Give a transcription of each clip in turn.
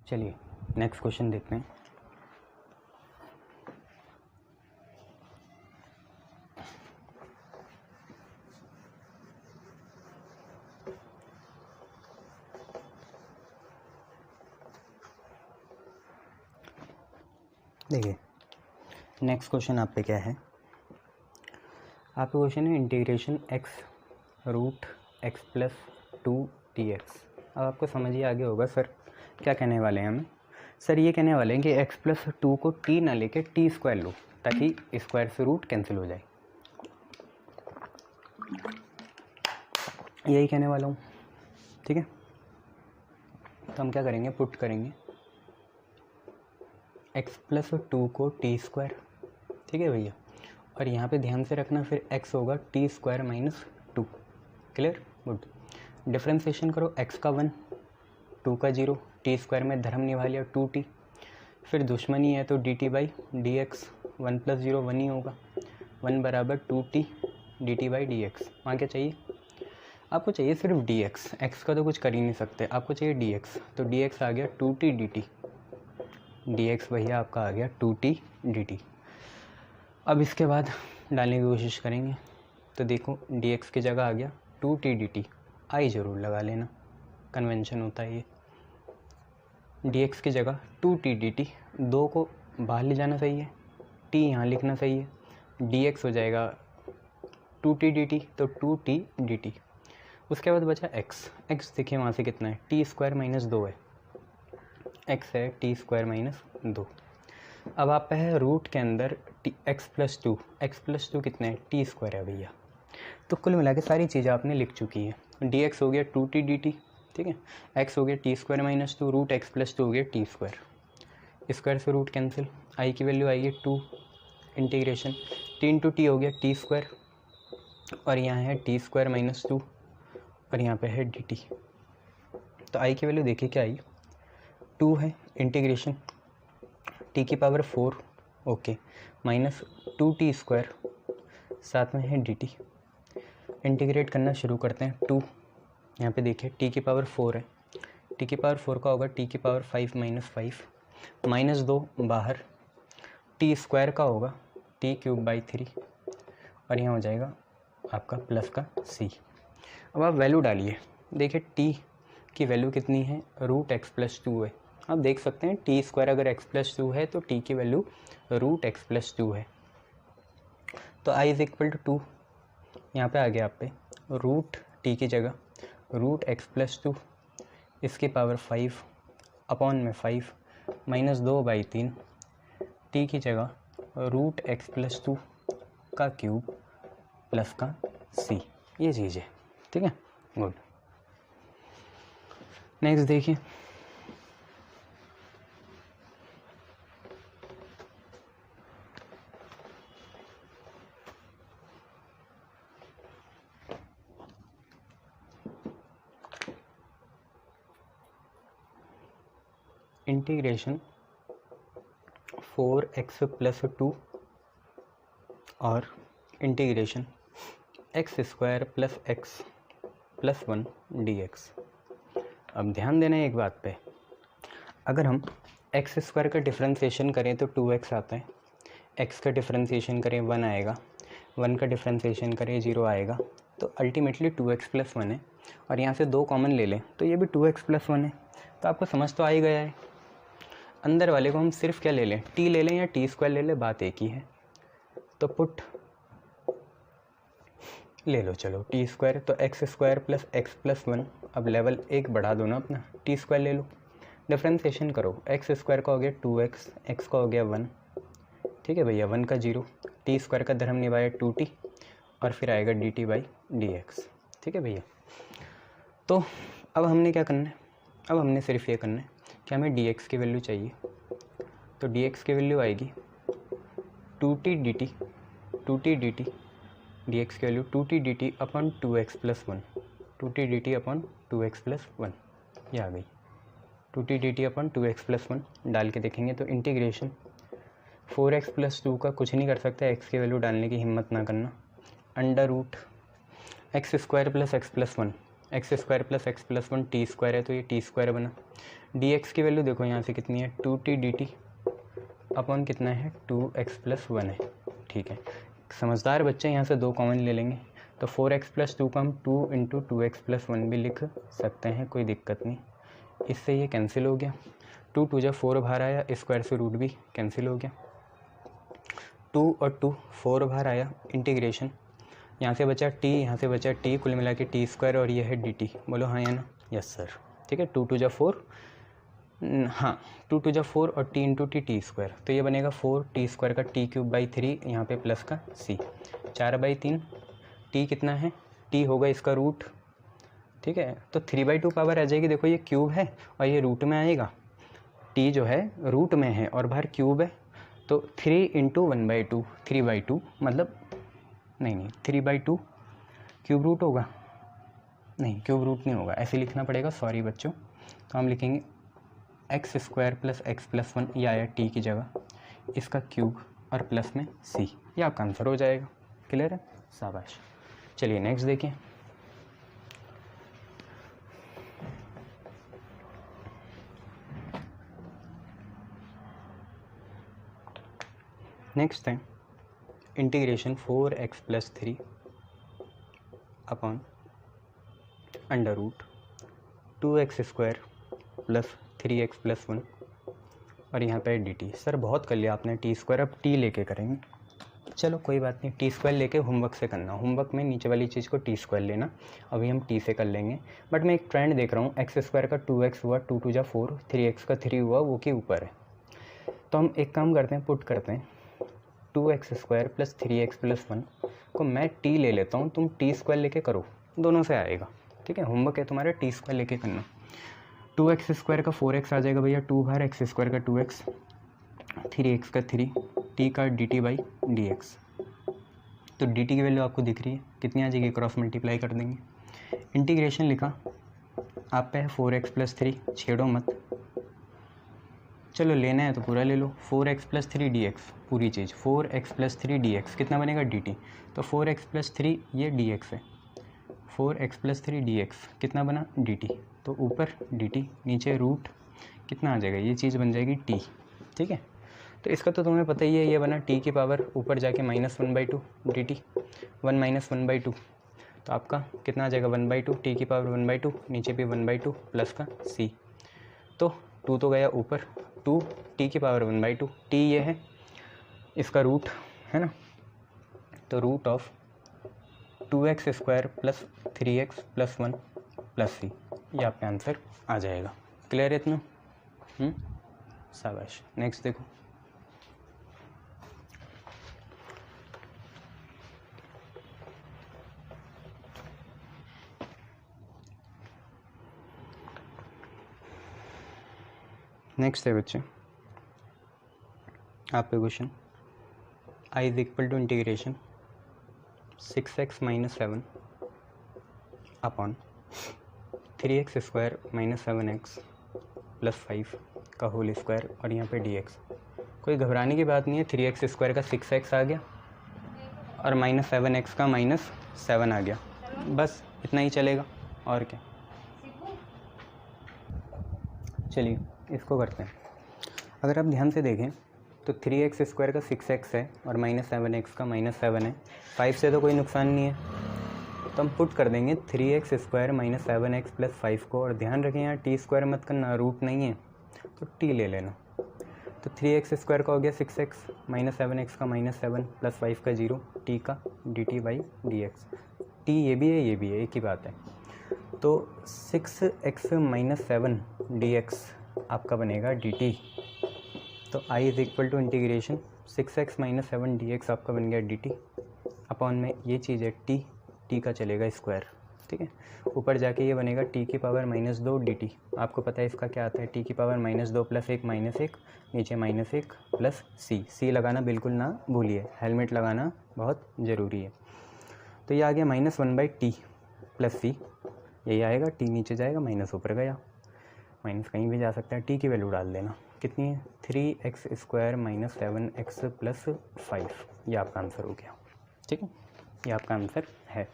चलिए next question देखते हैं। देखिए नेक्स्ट क्वेश्चन आप पे क्या है, आपका क्वेश्चन है integration x root x plus 2dx। अब आपको समझ ही आगे होगा सर क्या कहने वाले हैं हमें। सर ये कहने वाले हैं कि x प्लस 2 को t ना लेके t स्क्वायर लो ताकि स्क्वायर से रूट कैंसिल हो जाए, यही कहने वाला हूँ। ठीक है, तो हम क्या करेंगे, पुट करेंगे x प्लस 2 को t स्क्वायर। ठीक है भैया, और यहाँ पे ध्यान से रखना फिर x होगा t square minus 2। Clear, good. Differentiation करो, x का 1 2 का 0, t स्क्वायर में धर्म निभा लिया 2t, फिर दुश्मनी है तो dt by d x, 1 plus 0 1 ही होगा, 1 बराबर 2t dt by d x. वहाँ क्या चाहिए आपको, चाहिए सिर्फ dx, x का तो कुछ कर ही नहीं सकते, आपको चाहिए dx, तो dx आ गया 2t dt, dx भैया आपका आ गया 2t dt। अब इसके बाद डालने की कोशिश करेंगे, तो देखो dx की जगह आ गया 2t dt, आई ज़रूर लगा लेना, कन्वेंशन होता है ये। dx की जगह 2t dt, 2 को बाहर ले जाना सही है, t यहाँ लिखना सही है, dx हो जाएगा 2t dt, तो 2t dt। उसके बाद बचा x देखिए वहाँ से कितना है, t स्क्वायर माइनस 2 है, x है t स्क्वायर माइनस 2। अब आप है रूट के अंदर x प्लस 2 कितना है, t स्क्वायर है भैया। तो कुल मिला के सारी चीज़ें आपने लिख चुकी है, dx हो गया 2t dt, ठीक है, x हो गया t square minus 2, root x plus 2 हो गया t स्क्वायर, स्क्वायर से रूट कैंसिल, i की वैल्यू आएगी 2, इंटीग्रेशन 3 टू t हो गया t स्क्वायर, और यहाँ है t स्क्वायर माइनस 2, और यहाँ पे है dt। तो i की वैल्यू देखिए क्या आई, 2 है, इंटीग्रेशन t की power 4, okay, minus 2t square, साथ में है dt। इंटीग्रेट करना शुरू करते हैं, 2 यहाँ पे देखिए t की पावर 4 है, t की पावर 4 का होगा t की पावर 5 माइनस 5, माइनस 2 बाहर, t स्क्वायर का होगा t क्यूब बाई 3, और यहाँ हो जाएगा आपका प्लस का c। अब आप वैल्यू डालिए, देखिए t की वैल्यू कितनी है, रूट x प्लस 2 है। आप देख सकते हैं t स्क्वायर अगर x प्लस 2 है तो t की वैल्यू रूट x प्लस 2 है, तो i इज इक्वल टू 2, यहाँ पे आ गया आप पे रूट t की जगह रूट x प्लस 2, इसकी पावर 5 अपॉन में 5 माइनस 2 बाई 3, t की जगह रूट x प्लस 2 का क्यूब प्लस का c, ये चीज़ है। ठीक है, गुड। नेक्स्ट देखिए, इंटीग्रेशन 4x प्लस 2 और integration x square plus x plus 1 dx। अब ध्यान देना है एक बात पे, अगर हम x स्क्वायर का डिफ्रेंसिएशन करें तो 2x आता है, x का डिफ्रेंसिएशन करें 1 आएगा, 1 का डिफ्रेंसिएशन करें 0 आएगा, तो अल्टीमेटली 2x प्लस 1 है, और यहाँ से 2 कॉमन ले लें तो ये भी 2x प्लस 1 है। तो आपको समझ तो आ ही गया है, अंदर वाले को हम सिर्फ क्या ले लें, t ले लें या t स्क्वायर ले लें, बात एक ही है। तो पुट ले लो, चलो t स्क्वायर, तो x square plus x plus 1, अब लेवल एक बढ़ा दो ना अपना, t स्क्वायर ले लो, डिफ्रेंसिएशन करो, x स्क्वायर का हो गया 2x, x का हो गया 1, ठीक है भैया, 1 का 0, t स्क्वायर का धर्म निभाया 2t, और फिर आएगा dt बाई डी एक्स। ठीक है भैया, तो अब हमने क्या करना है, अब हमने सिर्फ ये करना है कि हमें dx की वैल्यू चाहिए, तो dx की वैल्यू आएगी 2t dt, 2t dt, dx की value 2t dt upon 2x plus 1, 2t dt upon 2x plus 1, ये आ गई 2t dt upon 2x plus 1। डाल के देखेंगे तो इंटीग्रेशन 4x प्लस 2 का कुछ नहीं कर सकता, x की वैल्यू डालने की हिम्मत ना करना, under root x square plus x plus 1, x square plus x plus one t square है तो ये टी स्क्वायर बना। डी एक्स की वैल्यू देखो यहाँ से कितनी है 2t dt अपॉन कितना है 2x प्लस वन है। ठीक है, समझदार बच्चे यहाँ से 2 कॉमन ले लेंगे तो 4x प्लस 2 का हम 2 इंटू 2x प्लस वन भी लिख सकते हैं, कोई दिक्कत नहीं। इससे ये कैंसिल हो गया, 2 2 जा 4 बाहर आया, स्क्वायर से रूट भी कैंसिल हो गया, 2 और 2 4 बाहर आया, इंटीग्रेशन यहाँ से बचा t, यहाँ से बचा t, कुल मिला के टी स्क्वायर और ये है dt। बोलो हाँ या ना? Yes sir. ठीक है, 2 2 जा 4, हाँ 2 2 जा 4 और t इंटू टी स्क्वायर, तो ये बनेगा 4t स्क्वायर का t क्यूब बाई 3, यहाँ पे प्लस का c, 4/3, t कितना है, t होगा इसका रूट। ठीक है, तो 3/2 पावर आ जाएगी। देखो ये क्यूब है और ये रूट में आएगा, t जो है रूट में है और बाहर क्यूब है, तो 3 इंटू 1/2, 3/2 मतलब नहीं 3/2 क्यूब रूट होगा, नहीं क्यूब रूट नहीं होगा, ऐसे लिखना पड़ेगा, सॉरी बच्चों। तो हम लिखेंगे x square plus x plus one, ये आया टी की जगह, इसका क्यूब और प्लस में सी, ये आपका आंसर हो जाएगा। क्लियर है? शाबाश। चलिए नेक्स्ट देखिए। नेक्स्ट है integration 4x plus 3 upon under root 2x square plus 3x plus 1 और यहाँ पे dt। सर बहुत कर लिया आपने टी स्क्वायर, अब टी लेके करेंगे। चलो कोई बात नहीं, टी स्क्वायर लेके होमवर्क से करना, होमवर्क में नीचे वाली चीज़ को टी स्क्वायर लेना, अभी हम टी से कर लेंगे। बट मैं एक ट्रेंड देख रहा हूँ, एक्स स्क्वायर का 2x हुआ, 2 2 जा 4, 3x का 3 हुआ, वो के ऊपर है। तो हम एक काम करते हैं, पुट करते हैं 2x square plus 3x plus 1 को मैं टी ले लेता हूँ, तुम टी स्क्वायर लेके करो, दोनों से आएगा। ठीक है, होमवर्क है तुम्हारा टी स्क्वायर लेके करना। 2x स्क्वायर का 4x आ जाएगा भैया, 2 बार x स्क्वायर का 2x, 3x का 3, t का dt बाई dx। तो dt की वैल्यू आपको दिख रही है, कितनी आ जाएगी, क्रॉस मल्टीप्लाई कर देंगे। इंटीग्रेशन लिखा आप पे है 4x प्लस 3, छेड़ो मत, चलो लेना है तो पूरा ले लो। 4x प्लस 3 dx, पूरी चीज़ 4x प्लस 3 dx कितना बनेगा dt, तो 4x प्लस 3 ये dx है, 4x प्लस 3 dx कितना बना dt, तो ऊपर dt नीचे रूट कितना आ जाएगा, ये चीज़ बन जाएगी t। ठीक है, तो इसका तो तुम्हें पता ही है, ये बना t की पावर ऊपर जाके -1/2 dt, 1 - 1/2, तो आपका कितना आ जाएगा 1/2, t की पावर 1/2, नीचे भी 1/2 प्लस का c, तो 2 तो गया ऊपर, 2 t की पावर 1/2, t ये है इसका रूट है ना, तो root of 2x square plus 3x plus 1 plus c, ये आपका आंसर आ जाएगा। क्लियर है इतना? शाबाश। नेक्स्ट देखो, नेक्स्ट है बच्चे आपका question, i is equal to integration 6x - 7 upon 3x square - 7x plus 5 का होल स्क्वायर और यहाँ पे dx। कोई घबराने की बात नहीं है, 3x स्क्वायर का 6x आ गया और -7x का -7 आ गया, बस इतना ही चलेगा और क्या। चलिए इसको करते हैं। अगर आप ध्यान से देखें तो 3x स्क्वायर का 6x है और -7x का -7 है, 5 से तो कोई नुकसान नहीं है, तो हम पुट कर देंगे 3x स्क्वायर -7x प्लस 5 को, और ध्यान रखें यहाँ टी स्क्वायर मत करना, रूट नहीं है तो टी ले लेना। तो 3x स्क्वायर का हो गया 6x, -7x का -7 प्लस 5 का 0, टी का dt बाई dx। टी ये भी है, ये भी है, एक ही बात है। तो 6x - 7 dx आपका बनेगा dt, तो i is equal to integration 6x - 7 dx आपका बन गया dt अपॉन में ये चीज़ है t का चलेगा स्क्वायर। ठीक है, ऊपर जाके ये बनेगा t की पावर -2 dt, आपको पता है इसका क्या आता है, t की पावर -2 प्लस 1 -1, नीचे -1 प्लस c लगाना बिल्कुल ना भूलिए, हेलमेट लगाना बहुत ज़रूरी है। तो ये आ गया -1/t प्लस c, यही आएगा, t नीचे जाएगा, माइनस ऊपर गया, माइनस कहीं भी जा सकता है, t की वैल्यू डाल देना, कितनी है 3x स्क्वायर - 7x प्लस 5, ये आपका आंसर हो गया। ठीक है, ये आपका आंसर है।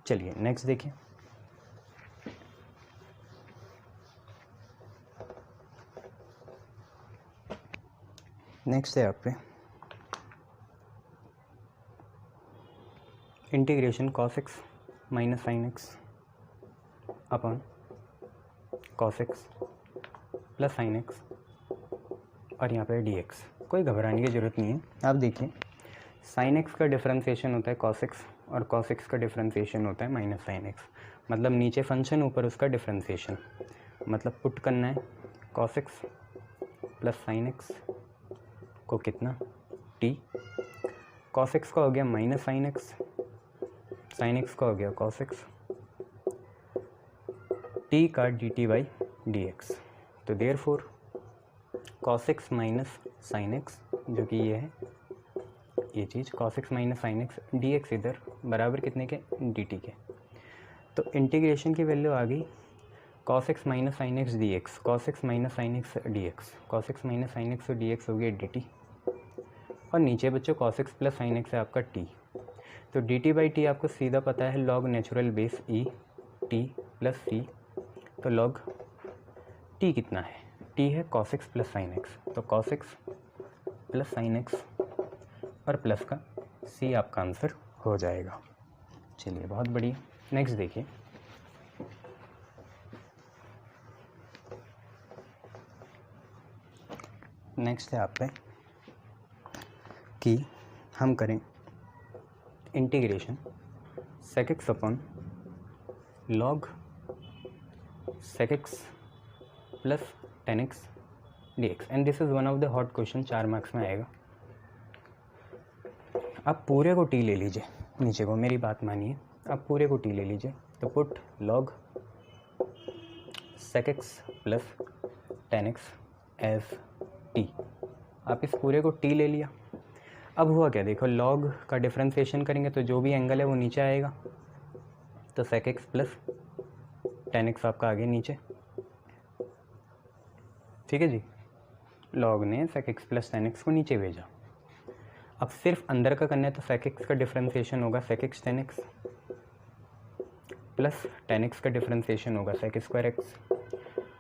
चलिए नेक्स्ट देखिए, नेक्स्ट है आप पे integration cos x minus sine x upon cos x plus sine x और यहाँ पे dx। कोई घबराने की ज़रूरत नहीं है। आप देखिए साइन x का डिफरेंशिएशन होता है cos x और cos x का डिफरेंशिएशन होता है माइनस साइन एक्स। मतलब नीचे फंक्शन ऊपर उसका डिफरेंशिएशन। मतलब पुट करना है cos x plus sine x को कितना t, cos x का हो गया minus sine x, sine x का हो गया cos x, t का dt बाई डी एक्स। तो therefore cos x minus sine x जो कि ये है ये चीज़ cos x minus sign x d x इधर बराबर कितने के dt के। तो इंटीग्रेशन की वैल्यू आ गई cos x minus sign x d x, cos x minus sign x d x, cos x minus sign x d x हो गया dt और नीचे बच्चों cos x plus sine x है आपका t। तो dt बाई टी आपको सीधा पता है log natural base e t plus c. तो लॉग t कितना है, t है cos x plus sine x. तो cos x plus sine x और प्लस का c आपका आंसर हो जाएगा। चलिए बहुत बढ़िया। नेक्स्ट देखिए नेक्स्ट है आप पे कि हम करें integration sec x upon log sec x plus tan x dx and this is one of the hot question, 4 marks में आएगा। आप पूरे को t ले लीजिए, नीचे को मेरी बात मानिए, आप पूरे को t ले लीजिए। तो put log sec x plus tan x as t। आप इस पूरे को t ले लिया। अब हुआ क्या, देखो लॉग का डिफरेंशिएशन करेंगे तो जो भी एंगल है वो नीचे आएगा। तो sec x plus tan x आपका आगे नीचे, ठीक है जी। लॉग ने sec x plus tan x को नीचे भेजा। अब सिर्फ अंदर का करना है तो sec x का डिफरेंशिएशन होगा sec x tan x plus tan x का डिफरेंशिएशन होगा sec स्क्वायर x,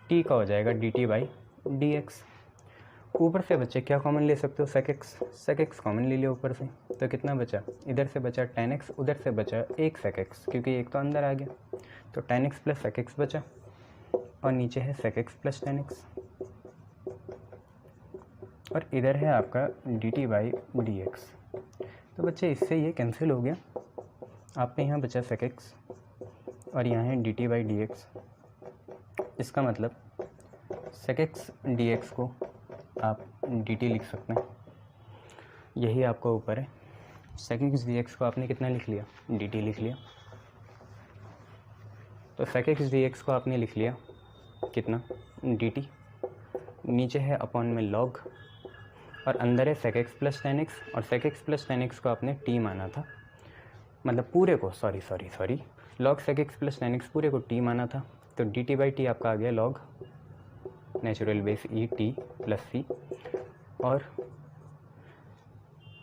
t का हो जाएगा dt बाई डी एक्स। ऊपर से बच्चे क्या कॉमन ले सकते हो, sec x कॉमन ले लिया ऊपर से। तो कितना बचा, इधर से बचा tan x, उधर से बचा एक sec x क्योंकि एक तो अंदर आ गया। तो tan x plus sec x बचा और नीचे है sec x plus tan x और इधर है आपका dt बाई डी एक्स। तो बच्चे इससे ये कैंसिल हो गया। आप पे यहाँ बचा sec x और यहाँ है dt बाई डी एक्स। इसका मतलब sec x dx को आप dt लिख सकते हैं, यही आपका ऊपर है। sec x dx को आपने कितना लिख लिया, dt लिख लिया। तो sec x dx को आपने लिख लिया कितना, dt। नीचे है अपॉन में log और अंदर है sec x plus tan x और sec x plus tan x को आपने t माना था। मतलब पूरे को sorry log sec x plus tan x पूरे को t माना था। तो dt बाई टी आपका आ गया log natural base e t plus c और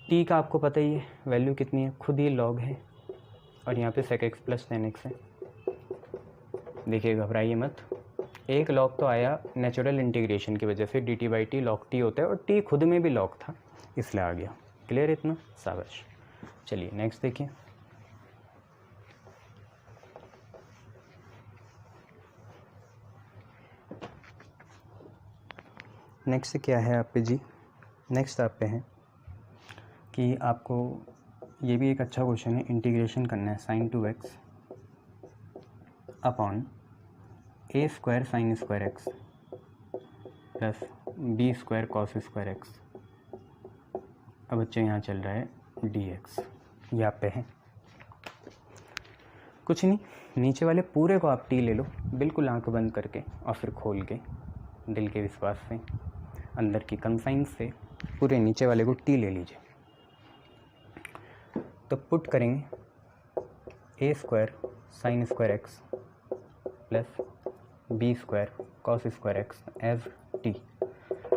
t का आपको पता ही है वैल्यू कितनी है, खुद ही log है और यहाँ पे sec x plus tan x है। देखिए घबराइए मत, एक log तो आया नेचुरल इंटीग्रेशन की वजह से, dt by T log t होता है और t खुद में भी log था इसलिए आ गया। क्लियर इतना, शाबाश। चलिए नेक्स्ट देखिए। नेक्स्ट क्या है आप पे जी, नेक्स्ट आप पे है कि आपको ये भी एक अच्छा क्वेश्चन है, इंटीग्रेशन करना है sin 2x upon a square sine square x plus b square cos square x. अब बच्चे यहाँ चल रहा है dx, ये आप पे है। कुछ नहीं, नीचे वाले पूरे को आप t ले लो, बिल्कुल आंख बंद करके और फिर खोल के दिल के विश्वास से, अंदर की कंसाइंस से पूरे नीचे वाले को t ले लीजिए। तो पुट करेंगे a square sine square x plus b square cos square x as t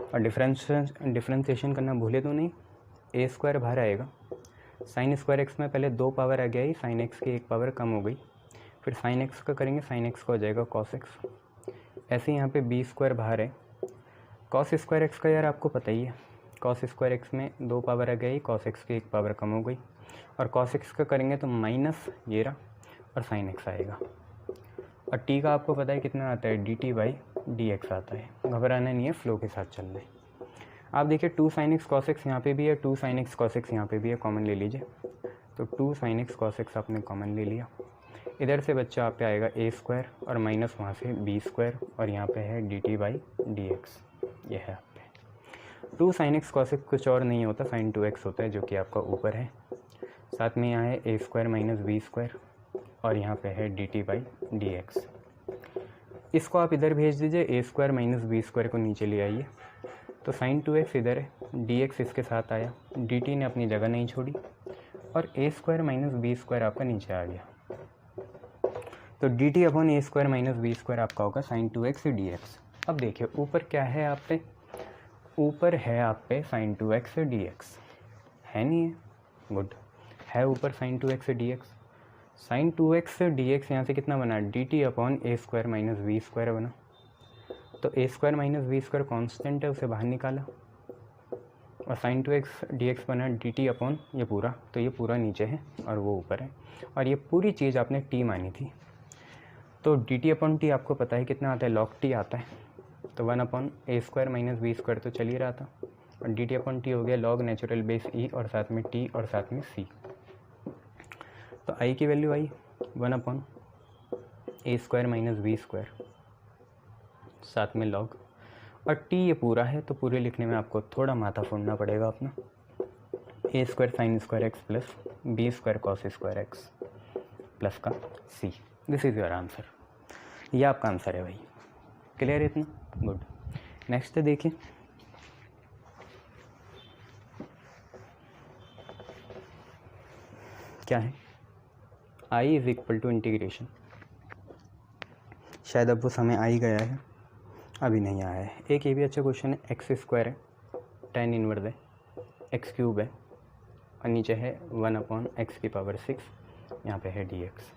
और डिफरेंशिएशन करना भूले तो नहीं। a स्क्वायर बाहर आएगा, साइन स्क्वायर एक्स में पहले 2 पावर आ गया ही, साइन एक्स की 1 पावर कम हो गई। फिर साइन एक्स का करेंगे, साइन एक्स का हो जाएगा कॉस एक्स। ऐसे यहाँ पे b स्क्वायर बाहर है, कॉस स्क्वायर एक्स का यार आपको पता ही है कॉस स्क्वायर एक्स में 2 पावर आ गई, कॉस एक्स की 1 पावर कम हो गई, और कॉस एक्स का करेंगे तो माइनस ये रहा और साइन एक्स आएगा। और टी का आपको पता है कितना आता है, D t by d x आता है। घबराना नहीं है, फ्लो के साथ चलना है। आप देखिए 2 साइन एक्स कॉस एक्स यहाँ पर भी है, 2 साइन एक्स कॉस एक्स यहाँ पर भी है, कॉमन ले लीजिए। तो 2 साइन एक्स कॉस एक्स आपने कॉमन ले लिया। इधर से बच्चा आप पे आएगा ए स्क्वायर और माइनस वहाँ से बी स्क्वायर, और यहाँ पे है D t by d x. ये है आप पे 2 साइन एक्स कॉस एक्स कुछ और नहीं होता, साइन 2x होता है, जो कि आपका ऊपर है। साथ में यहाँ है ए स्क्वायर माइनस बी स्क्वायर, और यहाँ पे है D t by d x. इसको आप इधर भेज दीजिए, ए स्क्वायर माइनस बी स्क्वायर को नीचे ले आइए। तो साइन 2x इधर है, डी एक्स इसके साथ आया, डी टी ने अपनी जगह नहीं छोड़ी, और ए स्क्वायर माइनस बी स्क्वायर आपका नीचे आ गया। तो D t upon a square minus b square आपका होगा साइन 2x डी एक्स। अब देखिए ऊपर क्या है आप पे, ऊपर है आप पे साइन 2x डी एक्स, है नहीं है, गुड है ऊपर sine 2x d x. Sine 2x d x यहाँ से कितना बना, d t upon a square minus b square बना। तो a square minus b square constant है, उसे बाहर निकाला, और साइन 2x डी एक्स बना डी टी अपॉन ये पूरा, तो ये पूरा नीचे है और वो ऊपर है, और ये पूरी चीज़ आपने टी मानी थी। तो डी टी अपॉन टी आपको पता है कितना आता है, लॉग टी आता है। तो 1 upon a square minus b square तो चल ही रहा था, और डी टी अपॉन टी हो गया लॉग नेचुरल बेस ई, और साथ में टी और साथ में सी। तो आई की value I 1 upon a square minus b square, साथ में लॉग, और टी ये पूरा है, तो पूरे लिखने में आपको थोड़ा माथा फोड़ना पड़ेगा अपना। A square sine square x plus b square cos square x plus का c. This is your answer. ये आपका आंसर है भाई, क्लियर है इतना, गुड। नेक्स्ट देखिए, क्या है, आई इज इक्वल टू इंटीग्रेशन। शायद अब वो समय आ ही गया है, अभी नहीं आया है। एक ये भी अच्छा क्वेश्चन है, एक्स स्क्वायर है, tan इनवर्स है, एक्स क्यूब है, और नीचे है 1 अपॉन एक्स की पावर 6, यहाँ पे है डी एक्स।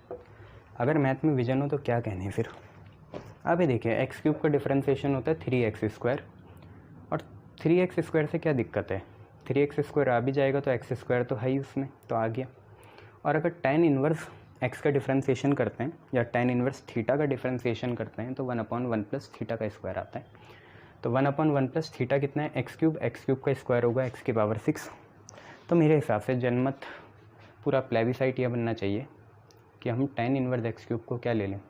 अगर मैथ में विजन हो तो क्या कहने फिर। अब ये देखिए एक्स क्यूब का डिफरेंशिएशन होता है 3x स्क्वायर, और 3x स्क्वायर से क्या दिक्कत है, 3x स्क्वायर आ भी जाएगा तो एक्स स्क्वायर तो है ही उसमें, तो आ गया। और अगर tan इनवर्स x का डिफरेंशिएशन करते हैं, या tan इनवर्स थीटा का डिफरेंशिएशन करते हैं, तो 1 अपॉन 1 प्लस थीटा का स्क्वायर आता है। तो 1 अपॉन 1 प्लस थीटा कितना है, एक्स क्यूब का स्क्वायर होगा एक्स की पावर 6। तो मेरे हिसाब से जनमत पूरा प्लेबिसाइट यह बनना चाहिए कि हम tan इनवर्स एक्स क्यूब को क्या ले लें,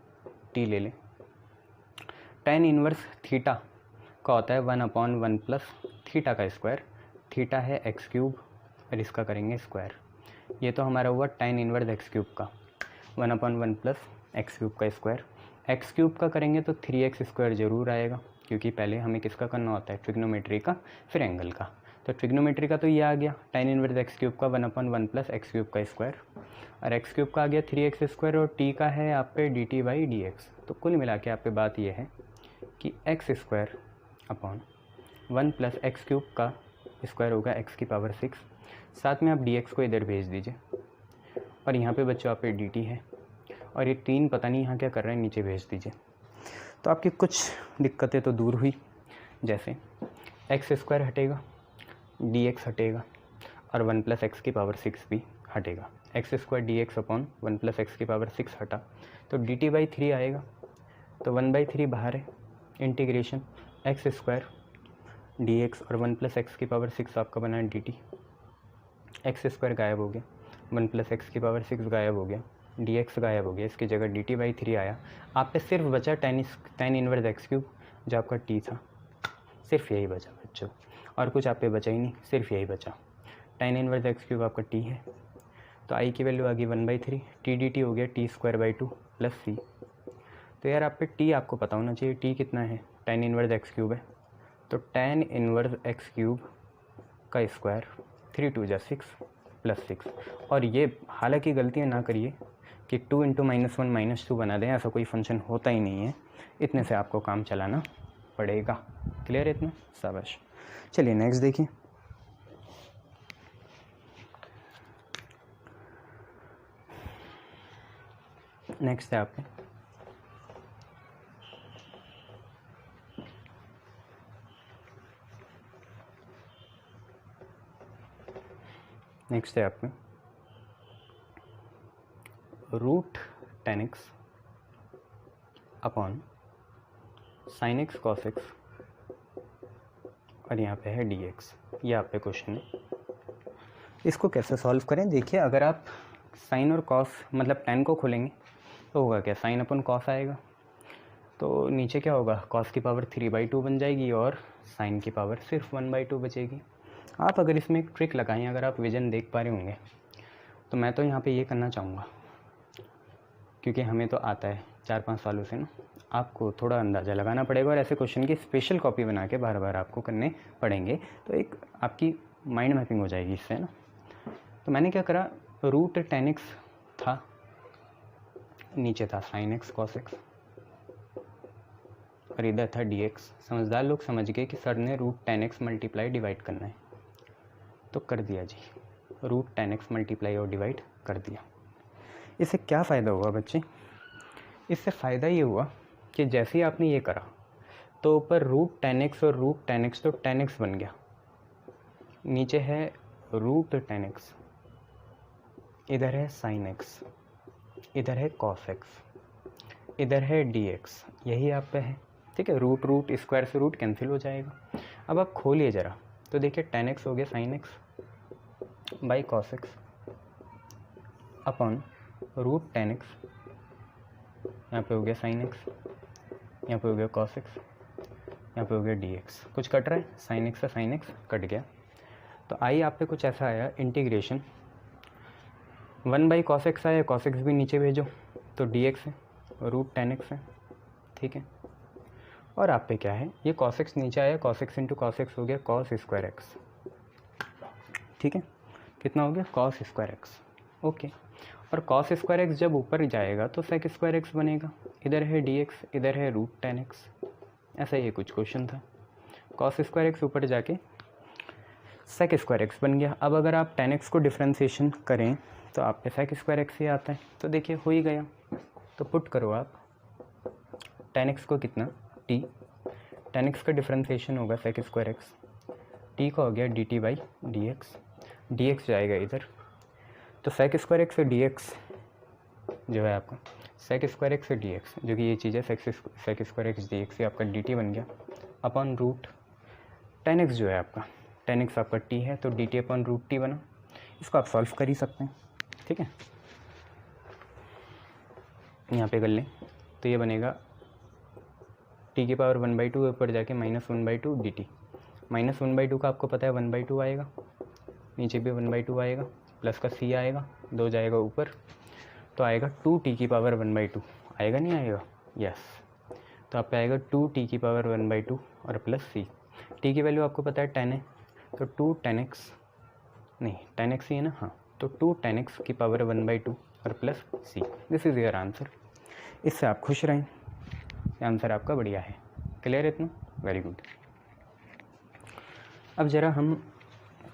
t ले लें। tan इनवर्स थीटा का होता है 1 अपॉन 1 प्लस थीटा का स्क्वायर, थीटा है एक्स क्यूब और इसका करेंगे स्क्वायर। ये तो हमारा हुआ tan इनवर्स एक्स क्यूब का 1 अपॉन 1 प्लस एक्स क्यूब का स्क्वायर। एक्स क्यूब का करेंगे तो 3x स्क्वायर ज़रूर आएगा, क्योंकि पहले हमें किसका करना होता है, ट्रिग्नोमेट्री का, फिर एंगल का। तो ट्रिग्नोमेट्री का तो ये आ गया tan इनवर्स एक्स क्यूब का 1 अपॉन 1 प्लस एक्स क्यूब का स्क्वायर, और एक्स क्यूब का आ गया 3x स्क्वायर, और t का है आप पे D t by d x. तो कुल मिला के आप पे बात ये है कि x square upon 1 plus x cube का स्क्वायर होगा एक्स की पावर 6, साथ में आप डी एक्स को इधर भेज दीजिए, और यहाँ पे बच्चों आप पे डी टी है, और ये 3 पता नहीं यहाँ क्या कर रहे हैं, नीचे भेज दीजिए। तो आपकी कुछ दिक्कतें तो दूर हुई, जैसे एक्स स्क्वायर हटेगा, डी एक्स हटेगा, और 1 प्लस एक्स की पावर 6 भी हटेगा। X square D x upon 1 plus x की पावर 6 हटा, तो डी टी बाई 3 आएगा। तो 1/3 बाहर है, integration x square D x और 1 प्लस एक्स की पावर 6 आपका बना डी टी। एक्स स्क्वायर गायब हो गया, 1 प्लस एक्स की पावर 6 गायब हो गया, डी एक्स गायब हो गया, इसकी जगह डी टी बाई 3 आया। आप पे सिर्फ बचा tan इनवर्स एक्स क्यूब जो आपका टी था, सिर्फ यही बचा बच्चों, और कुछ आप पे बचा ही नहीं, सिर्फ यही बचा। tan इनवर्स एक्स क्यूब आपका टी है, तो आई की वैल्यू आ गई 1/3, टी डी टी हो गया t square by 2 plus c. तो यार आप पे टी आपको पता होना चाहिए, टी कितना है, tan इनवर्स एक्स क्यूब है, तो tan इनवर्स एक्स क्यूब का स्क्वायर 3 2 जा 6 प्लस 6। और ये हालांकि गलतियाँ ना करिए कि 2 × -1 -2 बना दें, ऐसा कोई फंक्शन होता ही नहीं है, इतने से आपको काम चलाना पड़ेगा। क्लियर है इतना, शाबाश। चलिए नेक्स्ट देखिए, नेक्स्ट है आपके नेक्स्ट है आपका root tan x upon sine x cos x और यहाँ पे है डी एक्स। ये आप पे क्वेश्चन है। इसको कैसे सॉल्व करें, देखिए अगर आप साइन और कॉस मतलब टेन को खोलेंगे तो होगा क्या, साइन अपन कॉस आएगा तो नीचे क्या होगा, कॉस की पावर 3/2 बन जाएगी और साइन की पावर सिर्फ 1/2 बचेगी। आप अगर इसमें एक ट्रिक लगाएं, अगर आप विजन देख पा रहे होंगे तो मैं तो यहाँ पे ये करना चाहूँगा, क्योंकि हमें तो आता है 4-5 सालों से ना, आपको थोड़ा अंदाज़ा लगाना पड़ेगा और ऐसे क्वेश्चन की स्पेशल कॉपी बना के बार बार आपको करने पड़ेंगे, तो एक आपकी माइंड मैपिंग हो जाएगी इससे ना। तो मैंने क्या करा, रूट टेन एक्स था, नीचे था साइन एक्स कॉस एक्स और इधर था डी एक्स। समझदार लोग समझ गए कि सर ने root tan x multiply divide करना है, तो कर दिया जी, रूट टेन एक्स मल्टीप्लाई और डिवाइड कर दिया। इससे क्या फ़ायदा हुआ बच्चे, इससे फ़ायदा ये हुआ कि जैसे ही आपने ये करा तो ऊपर रूट टेन एक्स और रूट टेन एक्स तो टेन एक्स बन गया, नीचे है रूट टेन एक्स, इधर है साइन एक्स, इधर है कॉस एक्स, इधर है डी एक्स, यही आप पे है। ठीक है, रूट रूट स्क्वायर से रूट कैंसिल हो जाएगा। अब आप खोलिए ज़रा तो देखिए टेन एक्स हो गया sine x by cos x upon root tan x, यहाँ पे हो गया साइन एक्स, यहाँ पे हो गया कॉस एक्स, यहाँ पे हो गया डी एक्स। कुछ कट रहा है, साइन एक्स से साइन एक्स कट गया। तो आई आप पे कुछ ऐसा आया, इंटीग्रेशन 1/cos x आया, cos x भी नीचे भेजो तो डी एक्स है, रूट टेन एक्स है। ठीक है, और आप पे क्या है, ये cos x नीचे आया, cos x into cos x हो गया cos स्क्वायर एक्स। ठीक है, कितना हो गया cos स्क्वायर एक्स। ओके, और cos स्क्वायर एक्स जब ऊपर जाएगा तो sec स्क्वायर एक्स बनेगा, इधर है डी एक्स, इधर है रूट टेन एक्स। ऐसा ये कुछ क्वेश्चन था, cos स्क्वायर एक्स ऊपर जाके sec स्क्वायर एक्स बन गया। अब अगर आप tan x को डिफ्रेंशिएशन करें तो आप पे sec स्क्वायर एक्स ही आता है, तो देखिए हो ही गया। तो पुट करो आप tan x को कितना t, tan x का डिफ्रेंशिएशन होगा sec स्क्वायर एक्स, t का हो गया dt by d x, d x जाएगा इधर, तो sec स्क्वायर एक्स से डी एक्स जो है आपका sec स्क्वायर एक्स से डी एक्स, जो कि ये चीज़ है sec square x d x, ये आपका dt बन गया अपॉन रूट tan x जो है आपका, tan x आपका t है तो dt अपॉन रूट t बना। इसको आप सॉल्व कर ही सकते हैं। ठीक है, यहाँ पे कर लें तो ये बनेगा t की पावर 1/2 ऊपर जाके -1/2 dt, -1/2 का आपको पता है 1/2 आएगा, नीचे भी 1/2 आएगा, प्लस का c आएगा, 2 जाएगा ऊपर तो आएगा 2t की पावर 1/2 आएगा, नहीं आएगा, यस। तो आप पे आएगा 2t की पावर 1/2 और प्लस c, t की वैल्यू आपको पता है 10 है तो 2 tan x, नहीं tan x ही है ना, हाँ, तो 2 tan x की पावर 1/2 और plus c। This is your answer. इससे आप खुश रहें, आंसर आपका बढ़िया है। क्लियर है इतना, वेरी गुड। अब ज़रा हम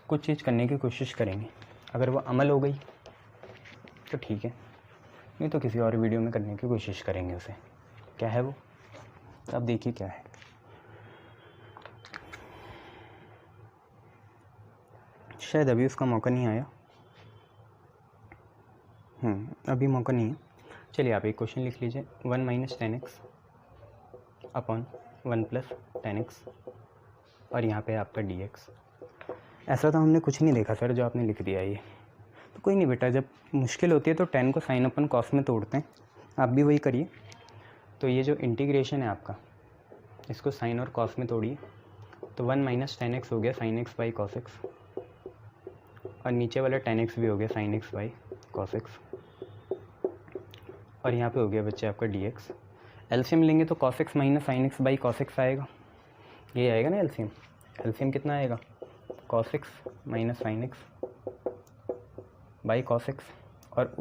कुछ चीज़ करने की कोशिश करेंगे, अगर वो अमल हो गई तो ठीक है, नहीं तो किसी और वीडियो में करने की कोशिश करेंगे उसे। क्या है वो, अब देखिए क्या है। शायद अभी उसका मौका नहीं आया, अभी मौका नहीं है। चलिए आप एक क्वेश्चन लिख लीजिए, 1 - tan x upon 1 + tan x और यहाँ पे आपका dx। ऐसा तो हमने कुछ नहीं देखा सर जो आपने लिख दिया ये, तो कोई नहीं बेटा, जब मुश्किल होती है तो tan को साइन अपन कॉस में तोड़ते हैं, आप भी वही करिए। तो ये जो इंटीग्रेशन है आपका, इसको साइन और कॉस में तोड़िए, तो 1 - tan x हो गया sin x by cos x और नीचे वाला tan x भी हो गया sin x by cos x और यहाँ पे हो गया बच्चे आपका dx। एलसीएम लेंगे तो cos x minus sin x by cos x आएगा, ये आएगा ना एलसीएम। एलसीएम कितना आएगा, cos x minus sin x by cos x और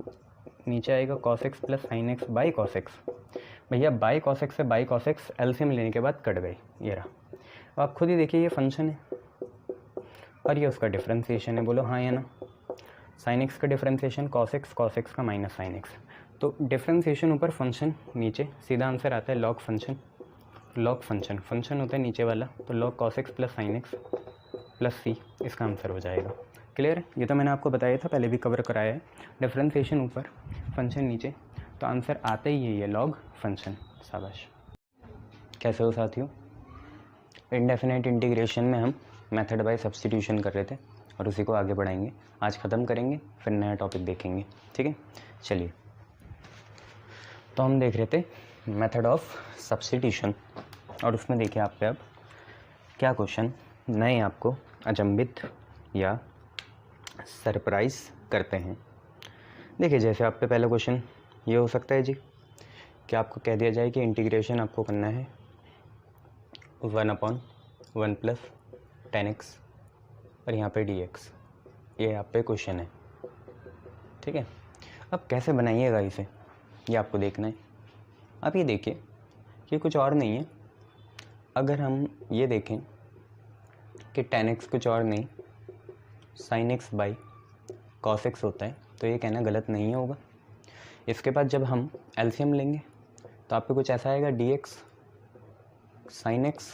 नीचे आएगा cos x plus sin x by cos x। भैया बाई cos x से बाई cos x एलसीएम लेने के बाद कट गई, ये रहा। अब आप खुद ही देखिए, ये फंक्शन है और ये उसका डिफ्रेंशिएशन है, बोलो हाँ या ना। sin x का डिफ्रेंशिएशन cos x का माइनस sin x, तो डिफ्रेंशिएशन ऊपर, फंक्शन नीचे, सीधा आंसर आता है लॉग फंक्शन। लॉग फंक्शन होता है नीचे वाला, तो log cos x plus sin x plus c इसका आंसर हो जाएगा। क्लियर है? ये तो मैंने आपको बताया था, पहले भी कवर कराया है। डिफरेंशिएशन ऊपर, फंक्शन नीचे, तो आंसर आता ही है ये लॉग फंक्शन। शाबाश। कैसे हो साथियों? इनडेफिनेट इंटीग्रेशन में हम मेथड बाय सब्स्टिट्यूशन कर रहे थे और उसी को आगे बढ़ाएंगे। आज ख़त्म करेंगे, फिर नया टॉपिक देखेंगे, ठीक है? चलिए, तो हम देख रहे थे मेथड ऑफ सब्स्टिट्यूशन और उसमें देखिए आप पे अब क्या क्वेश्चन नए आपको अचंभित या सरप्राइज करते हैं। देखिए, जैसे आप पे पहला क्वेश्चन ये हो सकता है जी कि आपको कह दिया जाए कि इंटीग्रेशन आपको करना है 1/1 + 10x और यहाँ पे dx, ये आप पे क्वेश्चन है, ठीक है? अब कैसे बनाइएगा इसे, ये आपको देखना है। आप ये देखिए कि कुछ और नहीं है। अगर हम ये देखें कि 10x कुछ और नहीं sin x by cos x होता है, तो ये कहना गलत नहीं होगा। इसके बाद जब हम एलसीएम लेंगे तो आप पे कुछ ऐसा आएगा dx sin x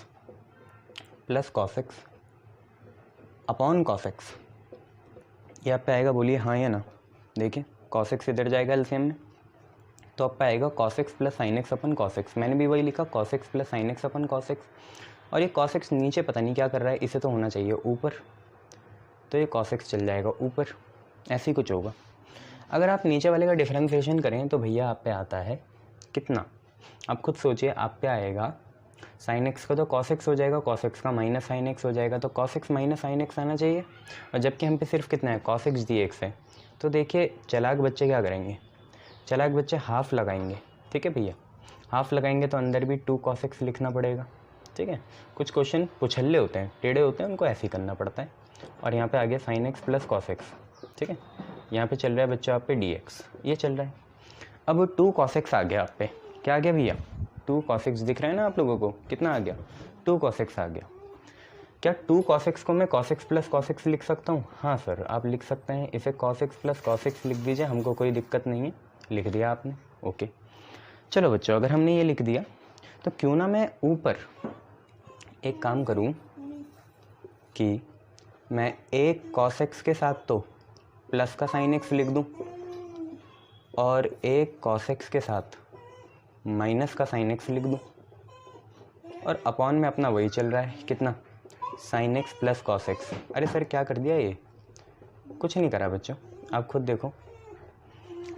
plus cos x upon cos x, ये आप पे आएगा। बोलिए हाँ या ना। देखिए cos x इधर जाएगा एलसीएम में, तो आप पे आएगा cos x plus sin x अपन cos x। मैंने भी वही लिखा, cos x plus sin x अपन cos x। और ये cos x नीचे पता नहीं क्या कर रहा है, इसे तो होना चाहिए ऊपर, तो ये cos x चल जाएगा ऊपर, ऐसे ही कुछ होगा। अगर आप नीचे वाले का डिफरेंशिएशन करें तो भैया आप पे आता है कितना, आप खुद सोचिए। आप पे आएगा sin x का तो cos x हो जाएगा, cos x का माइनस sin x हो जाएगा, तो cos x minus sin x आना चाहिए। और जबकि हम पे सिर्फ कितना है, cos x dx है। तो देखिए चलाक बच्चे क्या करेंगे, चलाक बच्चे हाफ लगाएंगे, ठीक है भैया? हाफ लगाएंगे तो अंदर भी 2 cos x लिखना पड़ेगा, ठीक है? कुछ क्वेश्चन पुछल्ले होते हैं, टेढ़े होते हैं, उनको ऐसे ही करना पड़ता है। और यहाँ पे आ गया sin x plus cos x, ठीक है? यहाँ पे चल रहा है बच्चा आप पे dx, ये चल रहा है। अब 2 cos x आ गया आप पे, क्या आ गया भैया? 2 cos x दिख रहा है ना आप लोगों को? कितना आ गया? 2 cos x आ गया। क्या 2 cos x को मैं cos x plus cos x लिख सकता हूँ? हाँ सर, आप लिख सकते हैं। इसे cos x plus cos x लिख दीजिए, हमको कोई दिक्कत नहीं है। लिख दिया आपने, ओके। चलो बच्चों, अगर हमने ये लिख दिया तो क्यों ना मैं ऊपर एक काम करूं कि मैं एक cos x के साथ तो प्लस का sin x लिख दूं और एक cos x के साथ माइनस का sin x लिख दूं, और अपॉन में अपना वही चल रहा है, कितना? sin x plus cos x। अरे सर क्या कर दिया ये? कुछ नहीं करा बच्चों, आप खुद देखो।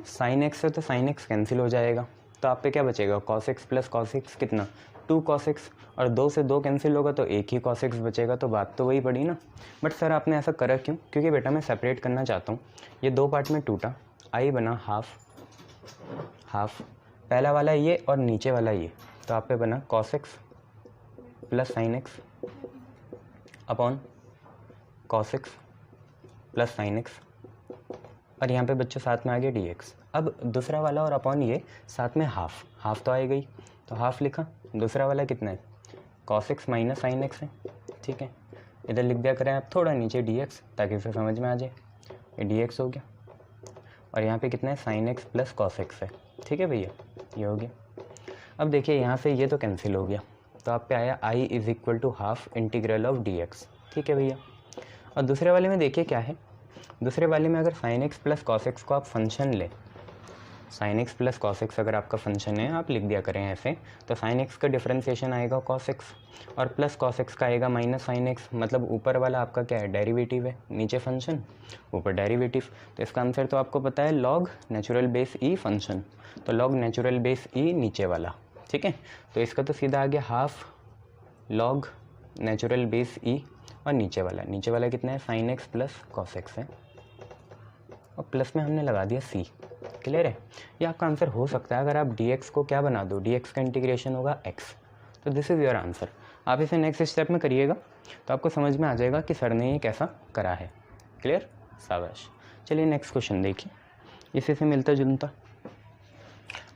sin x से तो sin x कैंसिल हो जाएगा, तो आप पे क्या बचेगा? cos x plus cos x कितना? 2 cos x, और 2 से 2 कैंसिल होगा तो एक ही cos x बचेगा, तो बात तो वही पड़ी ना। बट सर आपने ऐसा करा क्यों? क्योंकि बेटा मैं सेपरेट करना चाहता हूँ। ये 2 पार्ट में टूटा, आई बना हाफ हाफ, पहला वाला ये और नीचे वाला ये, तो आप पे बना cos x plus sin x upon cos x plus sin x, और यहाँ पे बच्चों साथ में आ गया dx। अब दूसरा वाला और अपॉन ये साथ में हाफ, हाफ तो आई गई, तो हाफ लिखा। दूसरा वाला कितना है? cos x minus sin x है, ठीक है? इधर लिख दिया करें आप थोड़ा नीचे dx, ताकि फिर समझ में आ जाए। ये dx हो गया, और यहाँ पे कितना है? sin x plus cos x है, ठीक है भैया? ये हो गया। अब देखिए यहाँ से ये तो कैंसिल हो गया, तो आप पे आया i is equal to half integral of dx, ठीक है भैया? और दूसरे वाले में देखिए क्या है, दूसरे वाले में अगर sin x plus cos x को आप फंक्शन लें, sin x plus cos x अगर आपका फंक्शन है, आप लिख दिया करें ऐसे, तो sin x का डिफरेंशिएशन आएगा cos x, और प्लस cos x का आएगा माइनस sin x। मतलब ऊपर वाला आपका क्या है? डेरिवेटिव है, नीचे फंक्शन, ऊपर डेरिवेटिव। तो इसका आंसर तो आपको पता है, log natural base e function, तो log नेचुरल बेस e नीचे वाला, ठीक है? तो इसका तो सीधा आ गया half log natural base e, और नीचे वाला कितना है? sin x plus cos x है, और प्लस में हमने लगा दिया c। क्लियर है? ये आपका आंसर हो सकता है अगर आप dx को क्या बना दो, dx का इंटीग्रेशन होगा x, तो दिस इज़ योर आंसर। आप इसे नेक्स्ट स्टेप में करिएगा तो आपको समझ में आ जाएगा कि सर ने ये कैसा करा है। क्लियर? शाबाश। चलिए नेक्स्ट क्वेश्चन देखिए, इसी से मिलता जुलता।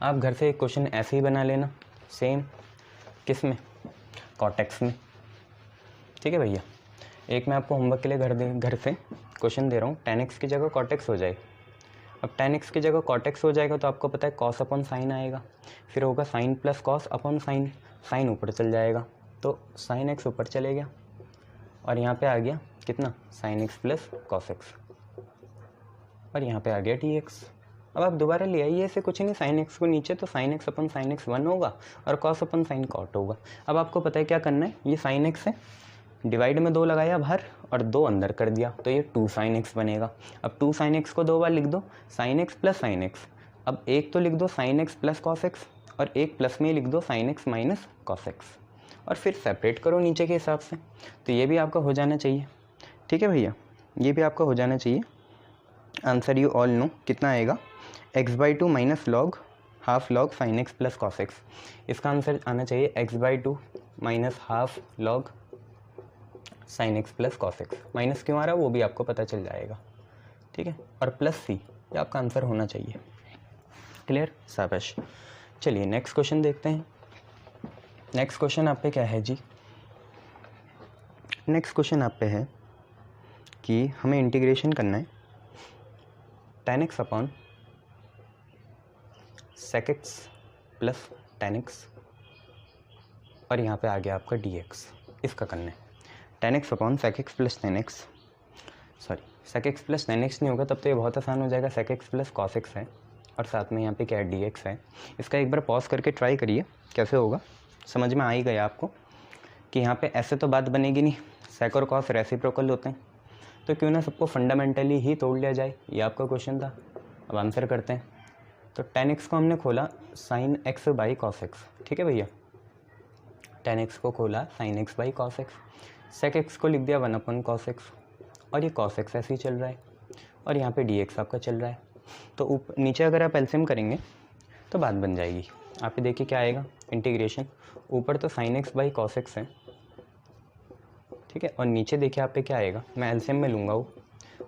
आप घर से एक क्वेश्चन ऐसे ही बना लेना, सेम। किस में? कॉटेक्स में, ठीक है भैया? एक मैं आपको होमवर्क के लिए घर से क्वेश्चन दे रहा हूँ, tan x की जगह cot x हो जाए। अब tan x की जगह cot x हो जाएगा तो आपको पता है cos अपॉन साइन आएगा, फिर होगा sine plus cos upon sine ऊपर चल जाएगा, तो sin x ऊपर चले गया, और यहाँ पे आ गया कितना sin x plus cos x, और यहाँ पे आ गया dx। अब आप दोबारा ले आइए, ऐसे कुछ नहीं, sin x को नीचे तो sin x अपन sin x 1 होगा और cos अपन sin cot होगा। अब आपको पता है क्या करना है, ये sin x है, डिवाइड में 2 लगाया बाहर और 2 अंदर कर दिया तो ये 2 sin x बनेगा। अब 2 sin x को 2 बार लिख दो, sin x plus sin x। अब एक तो लिख दो sin x plus cos x और एक प्लस में लिख दो sin x minus cos x, और फिर सेपरेट करो नीचे के हिसाब से, तो ये भी आपका हो जाना चाहिए। ठीक है भैया, ये भी आपका हो जाना चाहिए। आंसर यू ऑल नो कितना आएगा, x/2 minus log half log sin x plus cos x। इसका आंसर आना चाहिए x/2 minus half log sin x plus cos x। Minus क्यों आ रहा है वो भी आपको पता चल जाएगा, ठीक है, और प्लस सी, ये आपका आंसर होना चाहिए। क्लियर, शाबाश। चलिए नेक्स्ट क्वेश्चन देखते हैं। नेक्स्ट क्वेश्चन आप पे क्या है जी, नेक्स्ट क्वेश्चन आप पे है कि हमें इंटीग्रेशन करना है tan x upon sec x plus tan x, और यहाँ पे आ गया आपका dx, इसका करना है tan x upon sec x plus tan x, sorry sec x plus tan x नहीं होगा तब तो ये बहुत आसान हो जाएगा, sec x plus cos x है और साथ में यहाँ पे क्या है dx है। इसका एक बार पॉज करके ट्राई करिए कैसे होगा, समझ में आ ही गया आपको कि यहाँ पे ऐसे तो बात बनेगी नहीं, sec और cos रेसिप्रोकल होते हैं, तो क्यों ना सबको फंडामेंटली ही तोड़ लिया जाए, ये आपका क्वेश्चन था। अब आंसर करते हैं। तो tan x को हमने खोला sin x by cos x, ठीक है भैया, tan x को खोला sin x by cos x, sec x को लिख दिया 1/cos x, और ये cos x ऐसे ही चल रहा है, और यहाँ पे dx आपका चल रहा है। तो नीचे अगर आप एलसीएम करेंगे तो बात बन जाएगी। आप ये देखिए क्या आएगा, इंटीग्रेशन ऊपर तो sin x by cos x है, ठीक है, और नीचे देखिए आप पे क्या आएगा, मैं एलसीएम में लूँगा वो,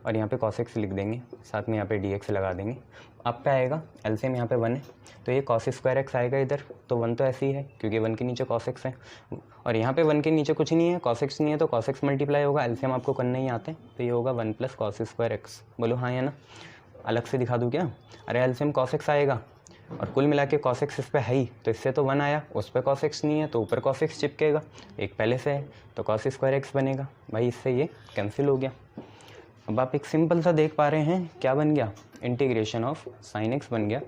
और यहाँ पे cos x लिख देंगे, साथ में यहाँ पे dx लगा देंगे। आप पे आएगा एलसीएम यहाँ पे 1 है तो ये cos स्क्वायर x आएगा इधर, तो 1 तो ऐसे ही है क्योंकि 1 के नीचे cos x है, और यहाँ पे 1 के नीचे कुछ नहीं है, cos x नहीं है तो cos x मल्टीप्लाई होगा, एलसीएम आपको करना ही आता है, तो ये होगा 1 प्लस cos स्क्वायर x। बोलो हाँ या ना, अलग से दिखा दूँ क्या, अरे एलसीएम cos x आएगा और कुल मिला के cos x इस पर है ही, तो इससे तो 1 आया, उस पर cos x नहीं है तो ऊपर cos x चिपकेगा, एक पहले से है तो cos स्क्वायर x बनेगा भाई, इससे ये कैंसिल हो गया। अब आप एक सिंपल सा देख पा रहे हैं क्या बन गया, इंटीग्रेशन ऑफ sin x बन गया,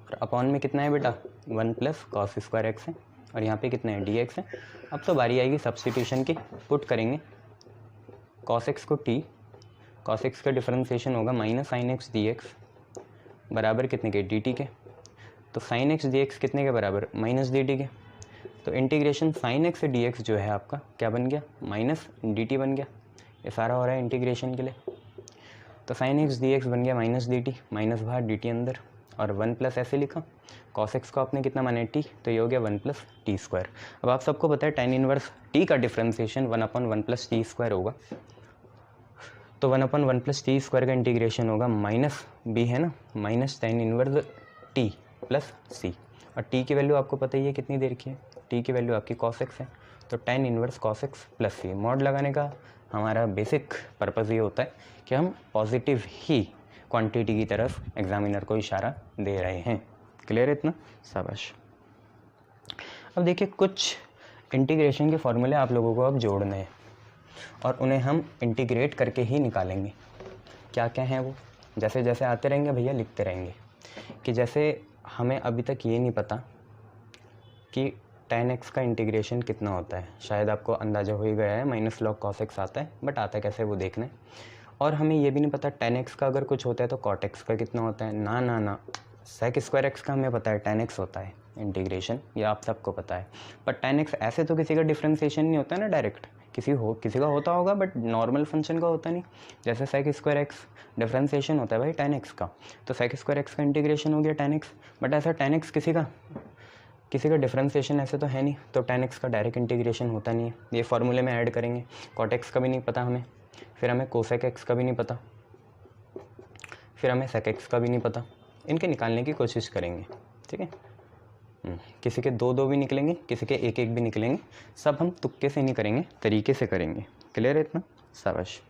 और अपॉन में कितना है बेटा 1 प्लस cos स्क्वायर x है, और यहाँ पे कितना है dx है। अब तो बारी आएगी सब्स्टिट्यूशन की, पुट करेंगे cos x को t, cos x का डिफरेंशिएशन होगा माइनस sin x dx बराबर कितने के dt के, तो sin x dx कितने के बराबर माइनस dt के, तो इंटीग्रेशन sin x से dx जो है आपका क्या बन गया माइनस dt बन गया। ये सारा हो रहा है इंटीग्रेशन के लिए, तो sin x dx बन गया माइनस dt, माइनस बाहर dt अंदर, और 1 प्लस ऐसे लिखा, cos x को आपने कितना माना t, तो ये हो गया 1 प्लस टी स्क्वायर। अब आप सबको पता है tan इनवर्स t का डिफरेंशिएशन 1/1 प्लस टी स्क्वायर होगा, तो 1/1 प्लस टी स्क्वायर का इंटीग्रेशन होगा माइनस b है ना, minus tan inverse t plus c, और t की वैल्यू आपको पता ही है कितनी देर की है, t की वैल्यू आपकी cos x है, तो tan inverse cos x plus c। Mod लगाने का हमारा बेसिक पर्पज़ ये होता है कि हम पॉजिटिव ही क्वांटिटी की तरफ एग्जामिनर को इशारा दे रहे हैं। क्लियर है इतना, शाबाश। अब देखिए कुछ इंटीग्रेशन के फॉर्मूले आप लोगों को अब जोड़ने हैं और उन्हें हम इंटीग्रेट करके ही निकालेंगे। क्या क्या हैं वो, जैसे जैसे आते रहेंगे भैया लिखते रहेंगे। कि जैसे हमें अभी तक ये नहीं पता कि tan x का इंटीग्रेशन कितना होता है, शायद आपको अंदाज़ा हो ही गया है, माइनस लॉग cos x आता है, बट आता है कैसे वो देखना है। और हमें ये भी नहीं पता tan x का अगर कुछ होता है तो cot x का कितना होता है, ना ना ना, sec स्क्वायर x का हमें पता है tan x होता है इंटीग्रेशन, ये आप सबको पता है। पर tan x ऐसे तो किसी का डिफ्रेंशिएशन नहीं होता है ना डायरेक्ट, किसी का होता होगा बट नॉर्मल फंक्शन का होता नहीं। जैसे sec स्क्वायर x डिफ्रेंशिएशन होता है भाई tan x का, तो sec स्क्वायर x का इंटीग्रेशन हो गया tan x, बट ऐसा tan x किसी का डिफरेंशिएशन ऐसे तो है नहीं, तो tan x का डायरेक्ट इंटीग्रेशन होता नहीं है। ये फार्मूले में ऐड करेंगे, cot x का भी नहीं पता हमें, फिर हमें cosec x का भी नहीं पता, फिर हमें sec x का भी नहीं पता, इनके निकालने की कोशिश करेंगे, ठीक है। किसी के दो भी निकलेंगे, किसी के एक भी निकलेंगे, सब हम तुक्के से नहीं करेंगे, तरीके से करेंगे। क्लियर है इतना, शाबाश।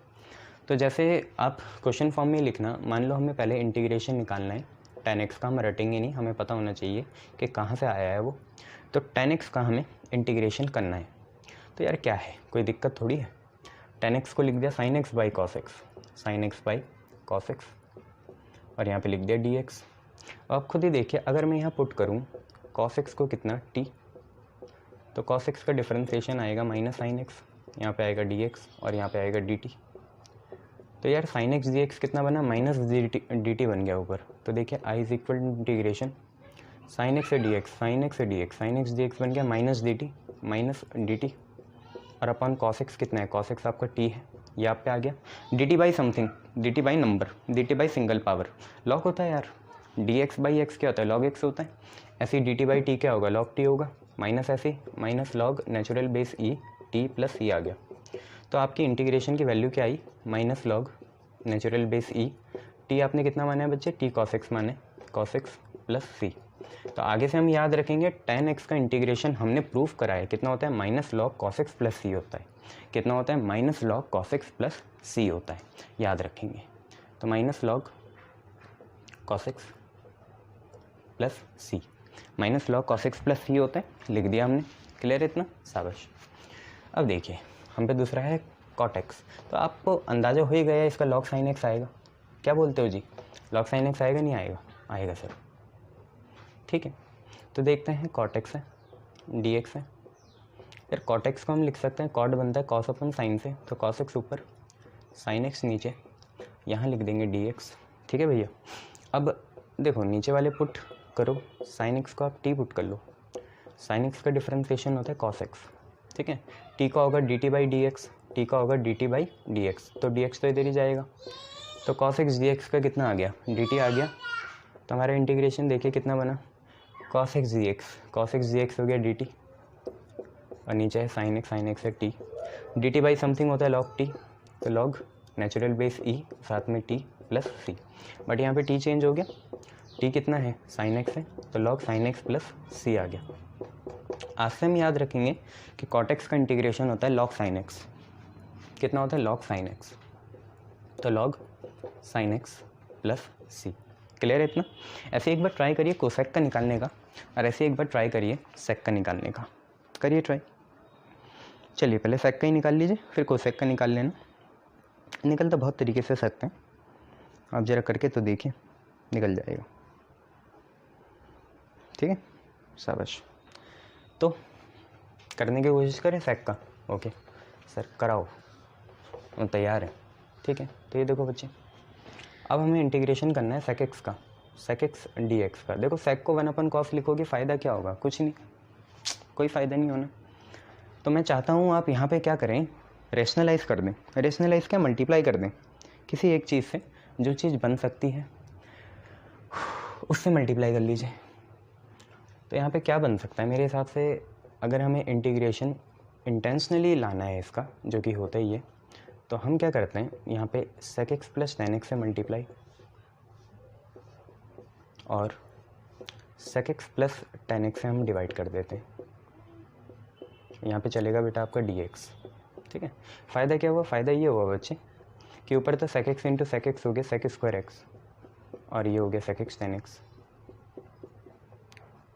तो जैसे आप क्वेश्चन फॉर्म में लिखना, मान लो हमें पहले इंटीग्रेशन निकालना है tan x का, हम रटेंगे नहीं, हमें पता होना चाहिए कि कहाँ से आया है वो। तो tan x का हमें इंटीग्रेशन करना है, तो यार क्या है, कोई दिक्कत थोड़ी है। टेन एक्स को लिख दिया sign x by cos x, sine x by cos x, और यहाँ पे लिख दिया डी एक्स। अब खुद ही देखिए अगर मैं यहाँ पुट करूँ कॉस एक्स को कितना टी, तो कॉस एक्स का डिफरेंशिएशन आएगा माइनस साइन एक्स, यहाँ पे आएगा डी एक्स और यहाँ पे आएगा डी टी। तो यार साइन एक्स डी एक्स कितना बना, माइनस डी टी बन गया ऊपर। तो देखिए I is equal to integration sine x से डी एक्स, साइन एक्स से d x, sine x d x बन गया माइनस डी टी, और अपन कॉस एक्स कितना है, कॉस एक्स आपका टी है, ये आप पे आ गया d t by something, D t by number, D t by single power, log होता है यार, डी एक्स बाई एक्स क्या होता है, लॉग एक्स होता है। ऐसे डी टी बाई टी क्या होगा, लॉग टी होगा, माइनस ऐसे minus log natural base e t plus e आ गया। तो आपकी इंटीग्रेशन की वैल्यू क्या आई, minus log natural base e t, आपने कितना माना है बच्चे, टी कॉस एक्स माने, कॉस एक्स प्लस सी। तो आगे से हम याद रखेंगे टेन एक्स का इंटीग्रेशन हमने प्रूफ करा है कितना होता है, minus log cos x plus c होता है। कितना होता है, minus log cos x plus c होता है, याद रखेंगे। तो minus log cos x plus c, minus log cos x plus c होता है, लिख दिया हमने, क्लियर इतना, शाबाश। अब देखिए हम पे दूसरा है कॉट एक्स। तो आपको अंदाज़ा हो ही गया इसका लॉग साइन एक्स आएगा, क्या बोलते हो जी, लॉग साइन एक्स आएगा नहीं आएगा, आएगा सर, ठीक है। तो देखते हैं कॉट एक्स है, डी एक्स है, फिर कॉट एक्स को हम लिख सकते हैं, कॉट बनता है कॉस अपन साइन से, तो कॉस एक्स ऊपर, साइन एक्स नीचे, यहाँ लिख देंगे डी एक्स, ठीक है भैया। अब देखो नीचे वाले पुट करो, साइन एक्स को आप टी पुट कर लो, साइन एक्स का डिफरेंशिएशन होता है कॉस एक्स, ठीक है, टी का होगा D t by d x, T का होगा D t by d x, तो डी एक्स तो इधर ही जाएगा, तो कॉस एक्स डी एक्स का कितना आ गया, डी टी आ गया। तो हमारा इंटीग्रेशन देखिए कितना बना, कॉस एक्स डी एक्स हो गया डी टी, और नीचे है साइन एक्स है T, D t by something होता है लॉग टी, तो लॉग नेचुरल बेस ई साथ में टी प्लस सी, बट यहाँ पे टी चेंज हो गया, टी कितना है, साइन एक्स है, तो लॉग साइन एक्स प्लस सी आ गया। आज से हम याद रखेंगे कि कॉट एक्स का इंटीग्रेशन होता है लॉग साइन एक्स, कितना होता है, लॉग साइन एक्स, तो लॉग साइन एक्स प्लस सी, क्लियर है इतना। ऐसे एक बार ट्राई करिए कोसेक का निकालने का, और ऐसे एक बार ट्राई करिए सेक का निकालने का, करिए ट्राई। चलिए पहले सेक का ही निकाल लीजिए, फिर कोसेक का निकाल लेना, निकल तो बहुत तरीके से सकते हैं, आप ज़रा करके तो देखिए निकल जाएगा, ठीक है, शाबाश। तो करने की कोशिश करें सेक का, ओके सर कराओ, हम तैयार हैं, ठीक है। तो ये देखो बच्चे, अब हमें इंटीग्रेशन करना है सेक एक्स का, सेक एक्स डी एक्स का। देखो सेक को 1/cos लिखोगे, फ़ायदा क्या होगा, कुछ नहीं, कोई फ़ायदा नहीं होना। तो मैं चाहता हूँ आप यहाँ पे क्या करें, रेशनलाइज कर दें, रेशनलाइज क्या, मल्टीप्लाई कर दें किसी एक चीज़ से, जो चीज़ बन सकती है उससे मल्टीप्लाई कर लीजिए। तो यहाँ पे क्या बन सकता है मेरे हिसाब से, अगर हमें इंटीग्रेशन इंटेंशनली लाना है इसका, जो कि होता ही है, तो हम क्या करते हैं, यहाँ पे sec x plus ten x से मल्टीप्लाई, और sec x plus ten x से हम डिवाइड कर देते हैं, यहाँ पे चलेगा बेटा आपका डी एक्स, ठीक है। फ़ायदा क्या हुआ, फ़ायदा ये हुआ बच्चे कि ऊपर तो sec x into sec x हो गया सेक स्क्वायर एक्स, और ये हो गया सेक एक्स टेन एक्स,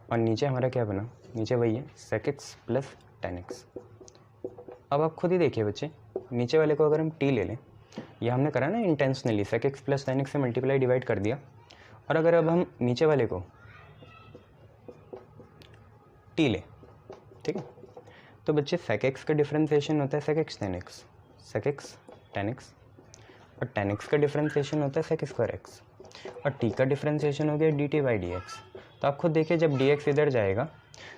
और नीचे हमारा क्या बना, नीचे वही है sec x plus ten x. अब आप खुद ही देखिए बच्चे, नीचे वाले को अगर हम टी ले लें, ये हमने करा ना intentionally, sec x plus ten x से मल्टीप्लाई डिवाइड कर दिया, और अगर अब हम नीचे वाले को टी लें, ठीक है, तो बच्चे सेक एक्स का डिफरेंशिएशन होता है sec x tan x, sec x tan x, और टेन एक्स का डिफरेंशिएशन होता है सेक स्क्वायर एक्स, और टी का डिफरेंशिएशन हो गया d t by d x. तो आप खुद देखिए जब डी एक्स इधर जाएगा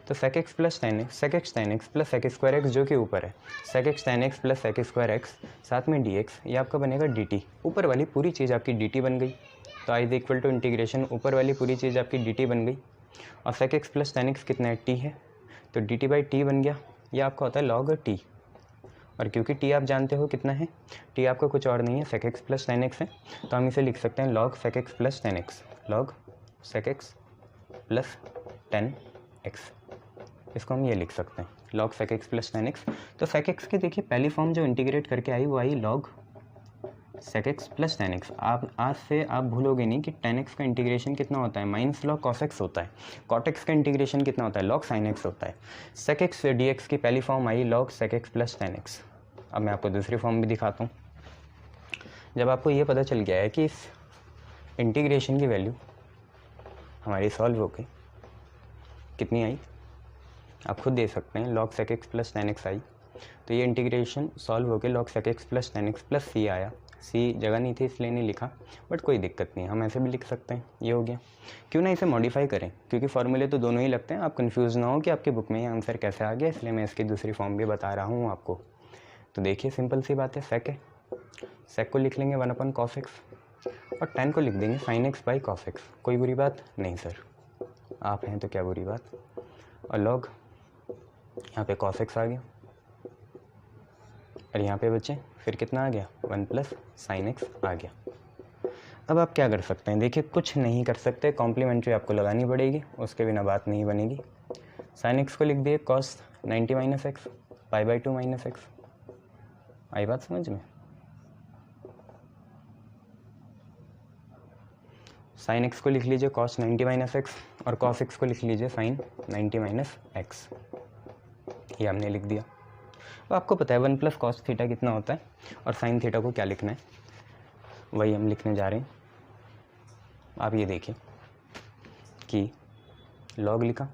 तो sec x plus ten x, sec x tan x plus sec square x जो कि ऊपर है, sec x tan x plus sec square x साथ में डी एक्स, ये आपका बनेगा डी टी, ऊपर वाली पूरी चीज़ आपकी डी टी बन गई। तो आई इज इक्वल टू इंटीग्रेशन, ऊपर वाली पूरी चीज़ आपकी डी टी बन गई, और sec x plus ten x कितना है, टी है, तो डी टी बाई टी बन गया, ये आपका होता है लॉग टी। और क्योंकि टी आप जानते हो कितना है, टी आपका कुछ और नहीं है sec x plus ten x है, तो हम इसे लिख सकते हैं log sec x plus ten x, log sec x plus ten x, इसको हम ये लिख सकते हैं log sec x plus ten x. तो सेक एक्स की देखिए पहली फॉर्म जो इंटीग्रेट करके आई वो i log sec x plus ten x. आप आज से आप भूलोगे नहीं कि टेन एक्स का इंटीग्रेशन कितना होता है, माइनस लॉग कॉस एक्स होता है, कॉट एक्स का इंटीग्रेशन कितना होता है, लॉग साइन एक्स होता है। सेक एक्स डी एक्स की पहली form i log sec x plus ten x, अब मैं आपको दूसरी फॉर्म भी दिखाता हूँ। जब आपको ये पता चल गया है कि इस इंटीग्रेशन की वैल्यू हमारी सॉल्व हो गई, कितनी आई आप खुद दे सकते हैं, log sec x plus ten x आई। तो ये इंटीग्रेशन सॉल्व होकर log sec x plus ten x plus c आया। सी जगह नहीं थी इसलिए नहीं लिखा, बट कोई दिक्कत नहीं, हम ऐसे भी लिख सकते हैं। ये हो गया। क्यों ना इसे मॉडिफाई करें, क्योंकि फॉर्मूले तो दोनों ही लगते हैं। आप कंफ्यूज ना हो कि आपकी बुक में ये आंसर कैसे आ गया, इसलिए मैं इसकी दूसरी फॉर्म भी बता रहा हूँ आपको। तो देखिए सिंपल सी बात है, सेक है, सेक को लिख लेंगे 1/cos x और टेन को लिख देंगे sin x by cos x। कोई बुरी बात नहीं सर, आप हैं तो क्या बुरी बात। और लॉग यहाँ पे cos x आ गया और यहाँ पे बच्चे फिर कितना आ गया 1 प्लस sin x आ गया। अब आप क्या कर सकते हैं, देखिए कुछ नहीं कर सकते, कॉम्प्लीमेंट्री आपको लगानी पड़ेगी, उसके बिना बात नहीं बनेगी। sin x को लिख दिए cos 90 minus x pi by 2 minus x. आई बात समझ में। sin x को लिख लीजिए cos 90 माइनस एक्स और cos x को लिख लीजिए sin 90 माइनस एक्स। ये हमने लिख दिया। अब आपको पता है 1 प्लस कॉस थीटा कितना होता है और साइन थीटा को क्या लिखना है, वही हम लिखने जा रहे हैं। आप ये देखिए कि लॉग लिखा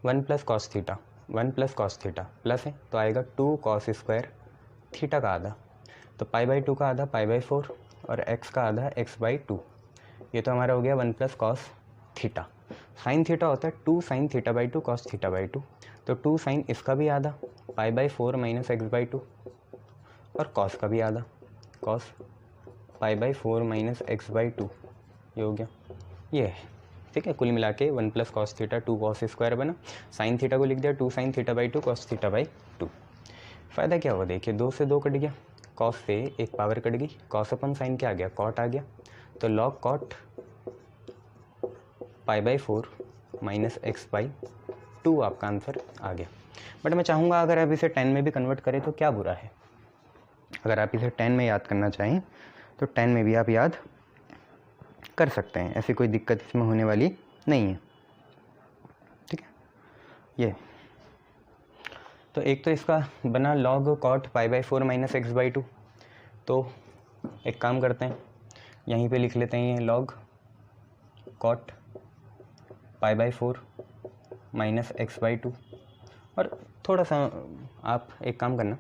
1 plus cos theta, 1 plus cos theta plus है तो आएगा 2 कॉस स्क्वायर थीटा का आधा, तो पाई बाई 2 का आधा पाई बाई 4 और एक्स का आधा एक्स बाई 2। ये तो हमारा हो गया 1 plus cos theta. Sine theta होता है 2 sine theta by 2 cos theta by 2, तो 2 साइन इसका भी आधा पाई बाई 4 माइनस एक्स बाई 2 और कॉस का भी आधा cos pi by 4 minus x by 2। ये हो गया, ये है ठीक है। कुल मिला के 1 plus cos theta 2 cos square बना। साइन थीटा को लिख दिया 2 sine theta by 2 cos theta by 2। फ़ायदा क्या हुआ, देखिए 2 से 2 कट गया, कॉस से एक पावर कट गई, कॉस अपन साइन क्या आ गया कॉट आ गया, तो log cot pi by 4 minus x by 2 आपका आंसर आ गया। बट मैं चाहूँगा अगर आप इसे 10 में भी कन्वर्ट करें तो क्या बुरा है। अगर आप इसे 10 में याद करना चाहें तो 10 में भी आप याद कर सकते हैं, ऐसी कोई दिक्कत इसमें होने वाली नहीं है। ठीक है, ये तो एक तो इसका बना log cot pi by 4 minus x by 2। तो एक काम करते हैं, यहीं पे लिख लेते हैं ये log cot pi by 4 minus x by 2। और थोड़ा सा आप एक काम करना,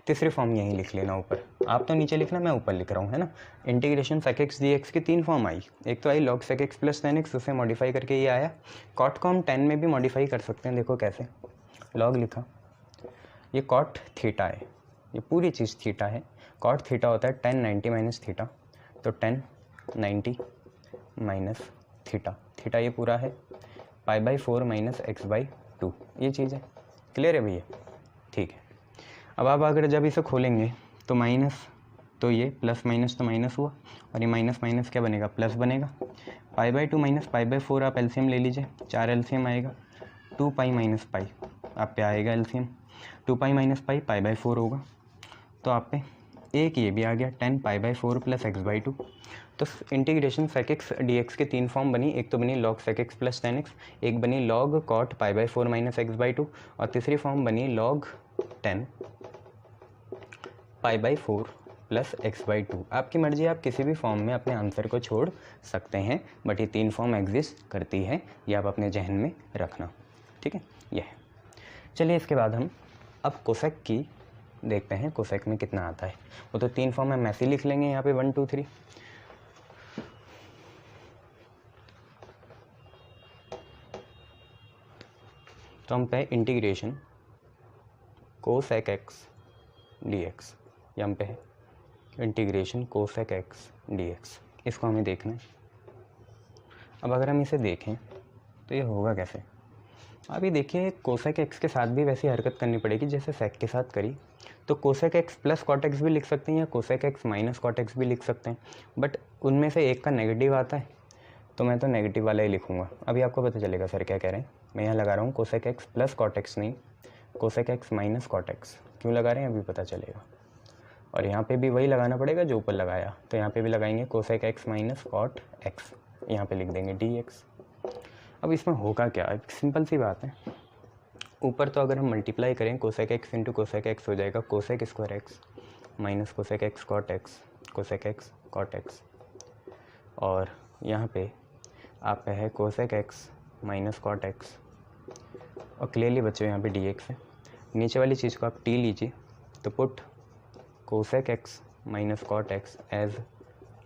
तीसरी फॉर्म यहीं लिख लेना ऊपर, आप तो नीचे लिखना, मैं ऊपर लिख रहा हूँ, है ना। Integration sec x d x की 3 फॉर्म आई, एक तो आई log sec x plus ten x, उसे मॉडिफाई करके ये आया। कॉट को हम 10 में भी मॉडिफाई कर सकते हैं, देखो कैसे। लॉग लिखा, ये कॉट थीटा है, ये पूरी चीज़ थीटा है। कॉट थीटा होता है 10 90 माइनस थीटा, तो 10 90 माइनस थीटा, थीटा ये पूरा है पाई बाई 4 माइनस एक्स बाई 2। ये चीज़ है, क्लियर है भैया, ठीक है। अब आप अगर जब इसे खोलेंगे तो माइनस, तो ये प्लस माइनस तो माइनस हुआ और ये माइनस माइनस क्या बनेगा प्लस बनेगा। पाई बाई 2 माइनस पाई बाई 4 आप एलसीएम ले लीजिए, 4 एलसीएम आएगा 2 पाई माइनस पाई, आप पे आएगा LCM 2 pi minus pi pi by 4 होगा, तो आप पे एक ये भी आ गया 10 pi by 4 plus x by 2। तो integration sec x d x की 3 फॉर्म बनी, एक तो बनी log sec x plus ten x, एक बनी log cot pi by 4 minus x by 2 और तीसरी फॉर्म बनी log 10 pi by 4 plus x by 2। आपकी मर्जी, आप किसी भी फॉर्म में अपने आंसर को छोड़ सकते हैं, बट ये 3 फॉर्म एग्जिस्ट करती है, ये आप अपने जहन में रखना, ठीक है। यह है, चलिए इसके बाद हम अब कोसेक की देखते हैं, कोसेक में कितना आता है। वो तो 3 फॉर्म हम ऐसे लिख लेंगे यहाँ पे 1 2 3। तो हम पे integration cosec x d x, या हम पे है integration cosec x d x, इसको हमें देखना है। अब अगर हम इसे देखें तो ये होगा कैसे, आप ये देखिए कोसेक एक्स के साथ भी वैसी हरकत करनी पड़ेगी जैसे सेक के साथ करी। तो cosec x plus cot x भी लिख सकते हैं या cosec x minus cot x भी लिख सकते हैं, बट उनमें से एक का नेगेटिव आता है, तो मैं तो नेगेटिव वाला ही लिखूंगा। अभी आपको पता चलेगा सर क्या कह रहे हैं। मैं यहाँ लगा रहा हूँ cosec x plus cot x, नहीं cosec x minus cot x. क्यों लगा रहे हैं अभी पता चलेगा। और यहाँ पे भी वही लगाना पड़ेगा जो ऊपर लगाया, तो यहाँ पे भी लगाएंगे cosec x minus cot x, यहाँ पे लिख देंगे डी एक्स। अब इसमें होगा क्या, एक सिंपल सी बात है, ऊपर तो अगर हम मल्टीप्लाई करें cosec x into cosec x हो जाएगा cosec square x minus cosec x cot x cosec x cot x, और यहाँ पे आप है cosec x minus cot x, और क्लियरली बच्चों यहाँ पे डी एक्स है। नीचे वाली चीज़ को आप टी लीजिए तो put cosec x minus cot x as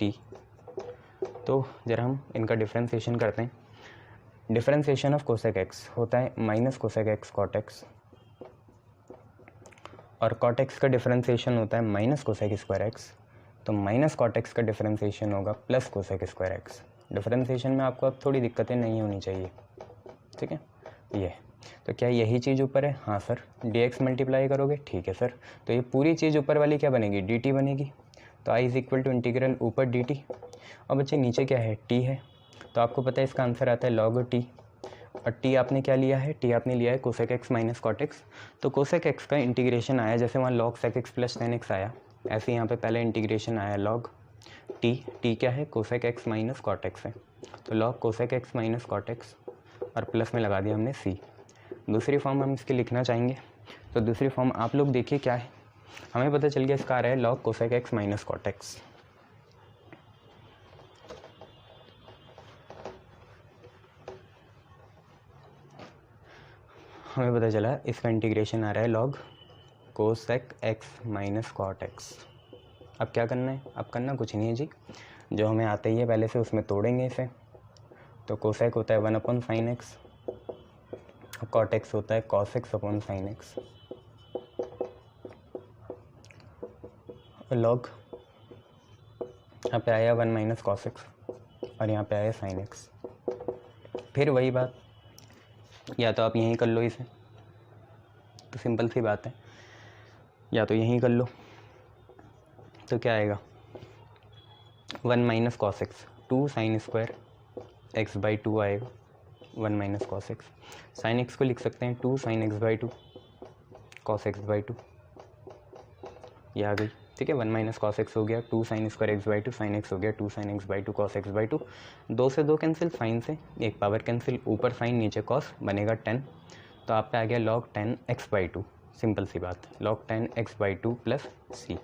t. तो ज़रा हम इनका डिफ्रेंसिएशन करते हैं। डिफ्रेंसिएशन ऑफ कोसेक एक्स होता है minus cosec x cot x, और कॉट एक्स का डिफ्रेंसिएशन होता है माइनस कोसेक स्क्वायर एक्स, तो माइनस कॉट एक्स का डिफ्रेंसिएशन होगा plus cosec square x. Differentiation में आपको अब थोड़ी दिक्कतें नहीं होनी चाहिए, ठीक है। ये तो क्या यही चीज़ ऊपर है? हाँ सर। डी एक्स मल्टीप्लाई करोगे, ठीक है सर। तो ये पूरी चीज़ ऊपर वाली क्या बनेगी? डी टी बनेगी। तो I is equal to integral ऊपर डी टी, और बच्चे नीचे क्या है? टी है। तो आपको पता है इसका आंसर आता है लॉग टी, और टी आपने क्या लिया है? टी आपने लिया है cosec x minus cot x. तो कोसेक एक्स का इंटीग्रेशन आया, जैसे वहाँ log sec x plus ten x आया, ऐसे यहाँ पे पहले इंटीग्रेशन आया लॉग टी। टी क्या है? Cosec x minus cot x है, तो log cosec x minus cot x, और प्लस में लगा दिया हमने सी। दूसरी फॉर्म हम इसकी लिखना चाहेंगे, तो दूसरी फॉर्म आप लोग देखिए क्या है। हमें पता चल गया इसका आ रहा है log cosec x minus cot x. हमें पता चला इसका इंटीग्रेशन आ रहा है log cosec x minus cot x. अब क्या करना है? अब करना कुछ नहीं है जी, जो हमें आता ही है पहले से उसमें तोड़ेंगे इसे। तो कोसेक होता है 1 upon sine x, cot x होता है cos x upon sine x, log यहाँ पे आया 1 माइनस कॉस एक्स, और यहाँ पे आया साइन एक्स। फिर वही बात, या तो आप यहीं कर लो इसे, तो सिंपल सी बात है, या तो यहीं कर लो। तो क्या आएगा? 1 minus cos x, 2 sign square x by 2 आएगा, 1 minus cos x. Sine x को लिख सकते हैं 2 sign x by 2 cos x by 2, ये आ गई, ठीक है। 1 माइनस कॉस एक्स हो गया 2 sign square x by 2, sine x हो गया 2 sign x by 2 cos x by 2। 2 से 2 कैंसिल, साइन से एक पावर कैंसिल, ऊपर साइन नीचे कॉस, बनेगा 10। तो आप पे आ गया लॉग 10 एक्स बाई 2, सिंपल सी बात, लॉग 10 एक्स बाई 2 प्लस सी।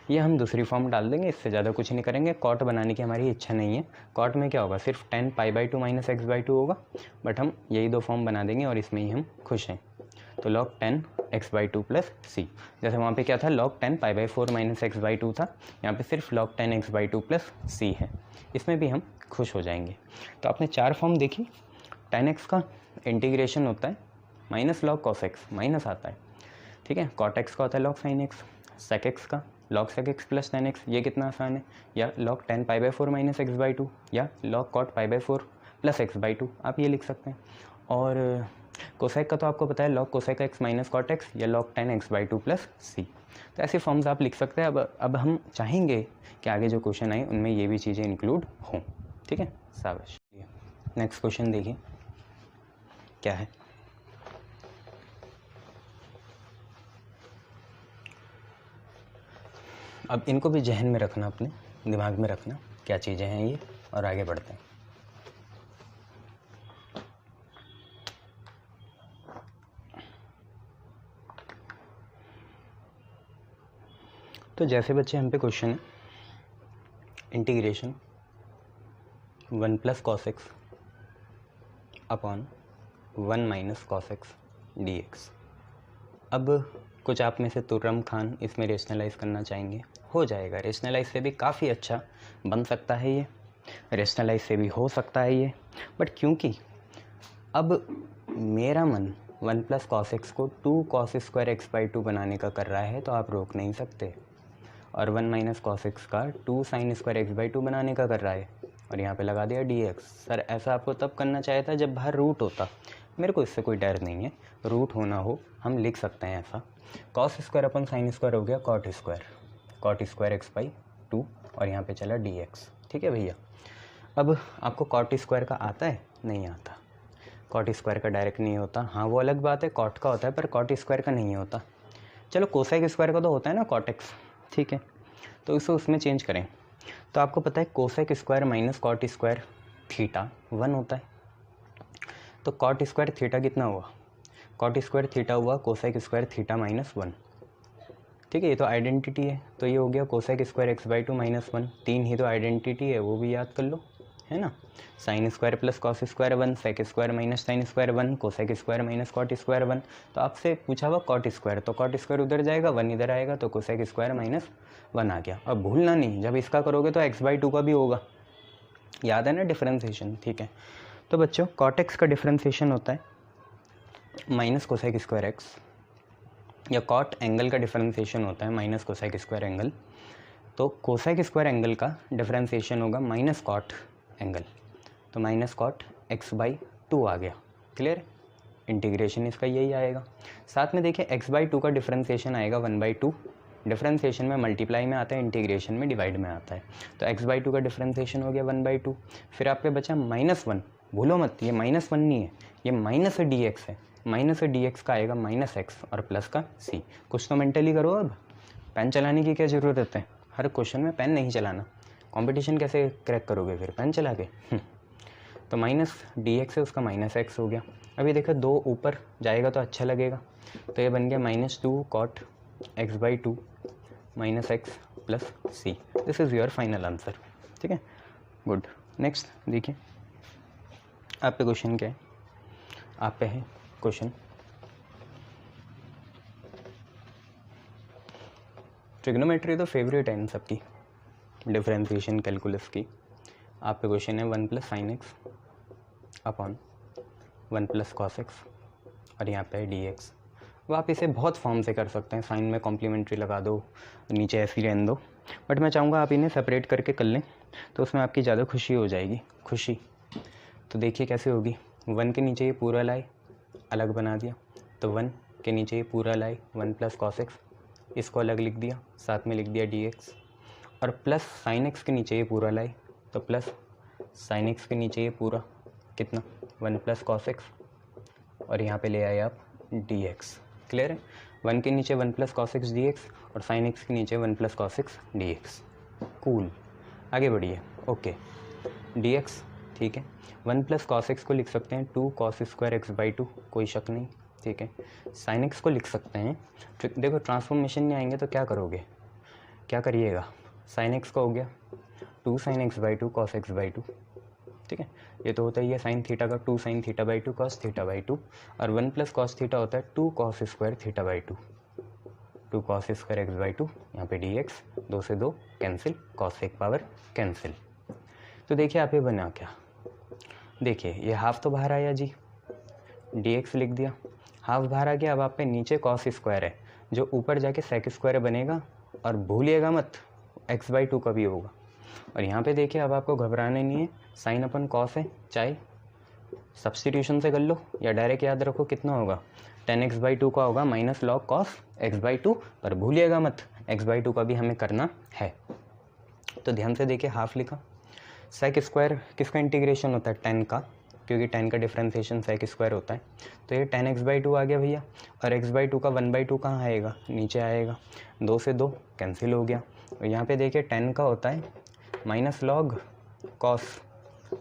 ये हम दूसरी फॉर्म डाल देंगे, इससे ज़्यादा कुछ नहीं करेंगे। कॉट बनाने की हमारी इच्छा नहीं है। कॉट में क्या होगा? सिर्फ 10 pi by 2 minus x by 2 होगा, बट हम यही दो फॉर्म बना देंगे और इसमें ही हम खुश हैं। तो लॉग 10 एक्स बाई 2 प्लस सी, जैसे वहाँ पे क्या था? Log 10 pi by 4 minus x by 2 था, यहाँ पे सिर्फ लॉग 10 एक्स बाई 2 प्लस सी है, इसमें भी हम खुश हो जाएंगे। तो आपने 4 फॉर्म देखी। 10 एक्स का इंटीग्रेशन होता है minus log cos x, minus आता है, ठीक है। कॉट एक्स का होता है log sine x, sec x का log sec x plus 10 x, ये कितना आसान है, या log 10 pi by 4 minus x by 2, या log cot pi by 4 plus x by 2, आप ये लिख सकते हैं। और कोसेक का तो आपको पता है log cosec x minus cot x, या log 10 x by 2 plus c. तो ऐसे फॉर्म्स आप लिख सकते हैं। अब हम चाहेंगे कि आगे जो क्वेश्चन आए उनमें ये भी चीज़ें इंक्लूड हों, ठीक है। शाबाश। नेक्स्ट क्वेश्चन देखिए क्या है। अब इनको भी जहन में रखना, अपने दिमाग में रखना क्या चीज़ें हैं ये, और आगे बढ़ते हैं। तो जैसे बच्चे हम पे क्वेश्चन है integration 1 plus cos x upon 1 minus cos x d x. अब कुछ आप में से तुर्रम खान इसमें रेशनलाइज करना चाहेंगे, हो जाएगा। रेशनलाइज से भी काफ़ी अच्छा बन सकता है ये, रेशनलाइज से भी हो सकता है ये, बट क्योंकि अब मेरा मन 1 प्लस कॉस एक्स को 2 कॉस स्क्वायर एक्स बाई 2 बनाने का कर रहा है, तो आप रोक नहीं सकते। और 1 माइनस कॉस एक्स का 2 साइन स्क्वायर एक्स बाई 2 बनाने का कर रहा है, और यहाँ पे लगा दिया डी एक्स। सर ऐसा आपको तब करना चाहिए था जब बाहर रूट होता। मेरे को इससे कोई डर नहीं है, रूट होना हो हम लिख सकते हैं ऐसा। Cos square upon sine square हो गया कॉट स्क्वायर एक्स बाई 2, और यहाँ पे चला डी एक्स, ठीक है भैया। अब आपको कॉट स्क्वायर का आता है? नहीं आता। कॉट स्क्वायर का डायरेक्ट नहीं होता, हाँ वो अलग बात है, कॉट का होता है, पर कॉट स्क्वायर का नहीं होता। चलो कोसेक स्क्वायर का तो होता है ना कॉट एक्स, ठीक है। तो इसे उसमें चेंज करें, तो आपको पता है cosec square minus cot square theta 1 होता है। तो कॉट स्क्वायर थीटा कितना हुआ? कॉट स्क्वायर थीटा हुआ कोसेक स्क्वायर थीटा माइनस 1, ठीक है, ये तो आइडेंटिटी है, तो ये हो गया cosec square x by two minus 1, 3 ही तो आइडेंटिटी है, वो भी याद कर लो, है ना। Sine square plus cos square 1, sec square minus sine square 1, cosec square minus cot square 1, तो आपसे पूछा हुआ कॉट स्क्वायर, तो कॉट स्क्वायर उधर जाएगा, 1 इधर आएगा, तो कोसेक स्क्वायर माइनस 1 आ गया। अब भूलना नहीं, जब इसका करोगे तो एक्स बाई टू का भी होगा, याद है ना डिफ्रेंसिएशन, ठीक है। तो बच्चों कॉट एक्स का डिफ्रेंसिएशन होता है माइनस कोसेक स्क्वायर एक्स, या कॉट एंगल का डिफरेंशिएशन होता है माइनस कोसेक स्क्वायर एंगल, तो कोसेक स्क्वायर एंगल का डिफरेंशिएशन होगा माइनस कॉट एंगल, तो minus cot x by two आ गया, क्लियर। इंटीग्रेशन इसका यही आएगा। साथ में देखिए एक्स बाई टू का डिफरेंशिएशन आएगा 1/2, डिफरेंशिएशन में मल्टीप्लाई में आता है, इंटीग्रेशन में डिवाइड में आता है, तो एक्स बाई टू का डिफरेंशिएशन हो गया 1/2, फिर आप पे बचा -1, भूलो मत ये -1 नहीं है, ये माइनस डी एक्स है, माइनस डी एक्स का आएगा -x और प्लस का c। कुछ तो मेंटली करो, अब पेन चलाने की क्या ज़रूरत है, हर क्वेश्चन में पेन नहीं चलाना, कंपटीशन कैसे क्रैक करोगे फिर पेन चला के। तो माइनस डी एक्स है, उसका -x हो गया। अभी देखो 2 ऊपर जाएगा तो अच्छा लगेगा, तो ये बन गया -2 cot x by two minus x plus c. This is your final answer, ठीक है, गुड। नेक्स्ट देखिए आप पे क्वेश्चन क्या है, आप पे है क्वेश्चन ट्रिग्नोमेट्री तो फेवरेट है इन सबकी, डिफरेंशिएशन कैलकुलस की। आप पे क्वेश्चन है 1 plus sine x upon 1 plus cos x, और यहाँ पे है डी एक्स। वो आप इसे बहुत फॉर्म से कर सकते हैं, साइन में कॉम्प्लीमेंट्री लगा दो, नीचे ऐसे ही रहने दो, बट मैं चाहूँगा आप इन्हें सेपरेट करके कर लें, तो उसमें आपकी ज़्यादा खुशी हो जाएगी, खुशी। तो देखिए कैसे होगी, 1 के नीचे ये पूरा लाए अलग बना दिया, तो 1 के नीचे ये पूरा लाए 1 प्लस कॉस एक्स, इसको अलग लिख दिया, साथ में लिख दिया डी एक्स, और प्लस साइन एक्स के नीचे ये पूरा लाए, तो प्लस साइन एक्स के नीचे ये पूरा कितना 1 प्लस कॉस एक्स, और यहाँ पे ले आए आप डी एक्स, क्लियर है। 1 के नीचे 1 plus cos x d x, और साइन एक्स के नीचे 1 plus cos x d x, cool. आगे बढ़िए, ओके, डी एक्स ठीक है, 1 प्लस कॉस एक्स को लिख सकते हैं 2 cos square x by to, कोई शक नहीं, ठीक है। साइन एक्स को लिख सकते हैं, देखो ट्रांसफॉर्मेशन नहीं आएंगे तो क्या करोगे, क्या करिएगा, साइन एक्स का हो गया 2 sign x by to cos x by to, ठीक है, ये तो होता ही है साइन थीटा का 2 sine theta by two cos theta by two, और 1 प्लस कॉस थीटा होता है 2 cos square theta by two, 2 cos square x by to, यहाँ पे डी एक्स, 2 से 2 कैंसिल, कॉस एक पावर कैंसिल। तो देखिए आप ये बना क्या, देखिए ये हाफ तो बाहर आया जी, डी एक्स लिख दिया, हाफ बाहर आ गया, अब आप पे नीचे कॉस स्क्वायर है, जो ऊपर जाके सेक स्क्वायर बनेगा, और भूलिएगा मत एक्स बाई टू का भी होगा। और यहाँ पे देखिए अब आपको घबराना नहीं है, साइन अपन कॉस है, चाहे सब्सटीट्यूशन से कर लो या डायरेक्ट याद रखो कितना होगा, 10x बाई टू का होगा minus log cos x by to, पर भूलिएगा मत एक्स बाई टू का भी हमें करना है। तो ध्यान से देखिए हाफ लिखा, सेक स्क्वायर किसका इंटीग्रेशन होता है, 10 का, क्योंकि 10 का डिफरेंशिएशन सेक स्क्वायर होता है, तो ये 10x बाई टू आ गया भैया, और x बाई टू का 1/2 कहाँ आएगा, नीचे आएगा, 2 से 2 कैंसिल हो गया, और यहाँ पे देखिए 10 का होता है माइनस लॉग कॉस,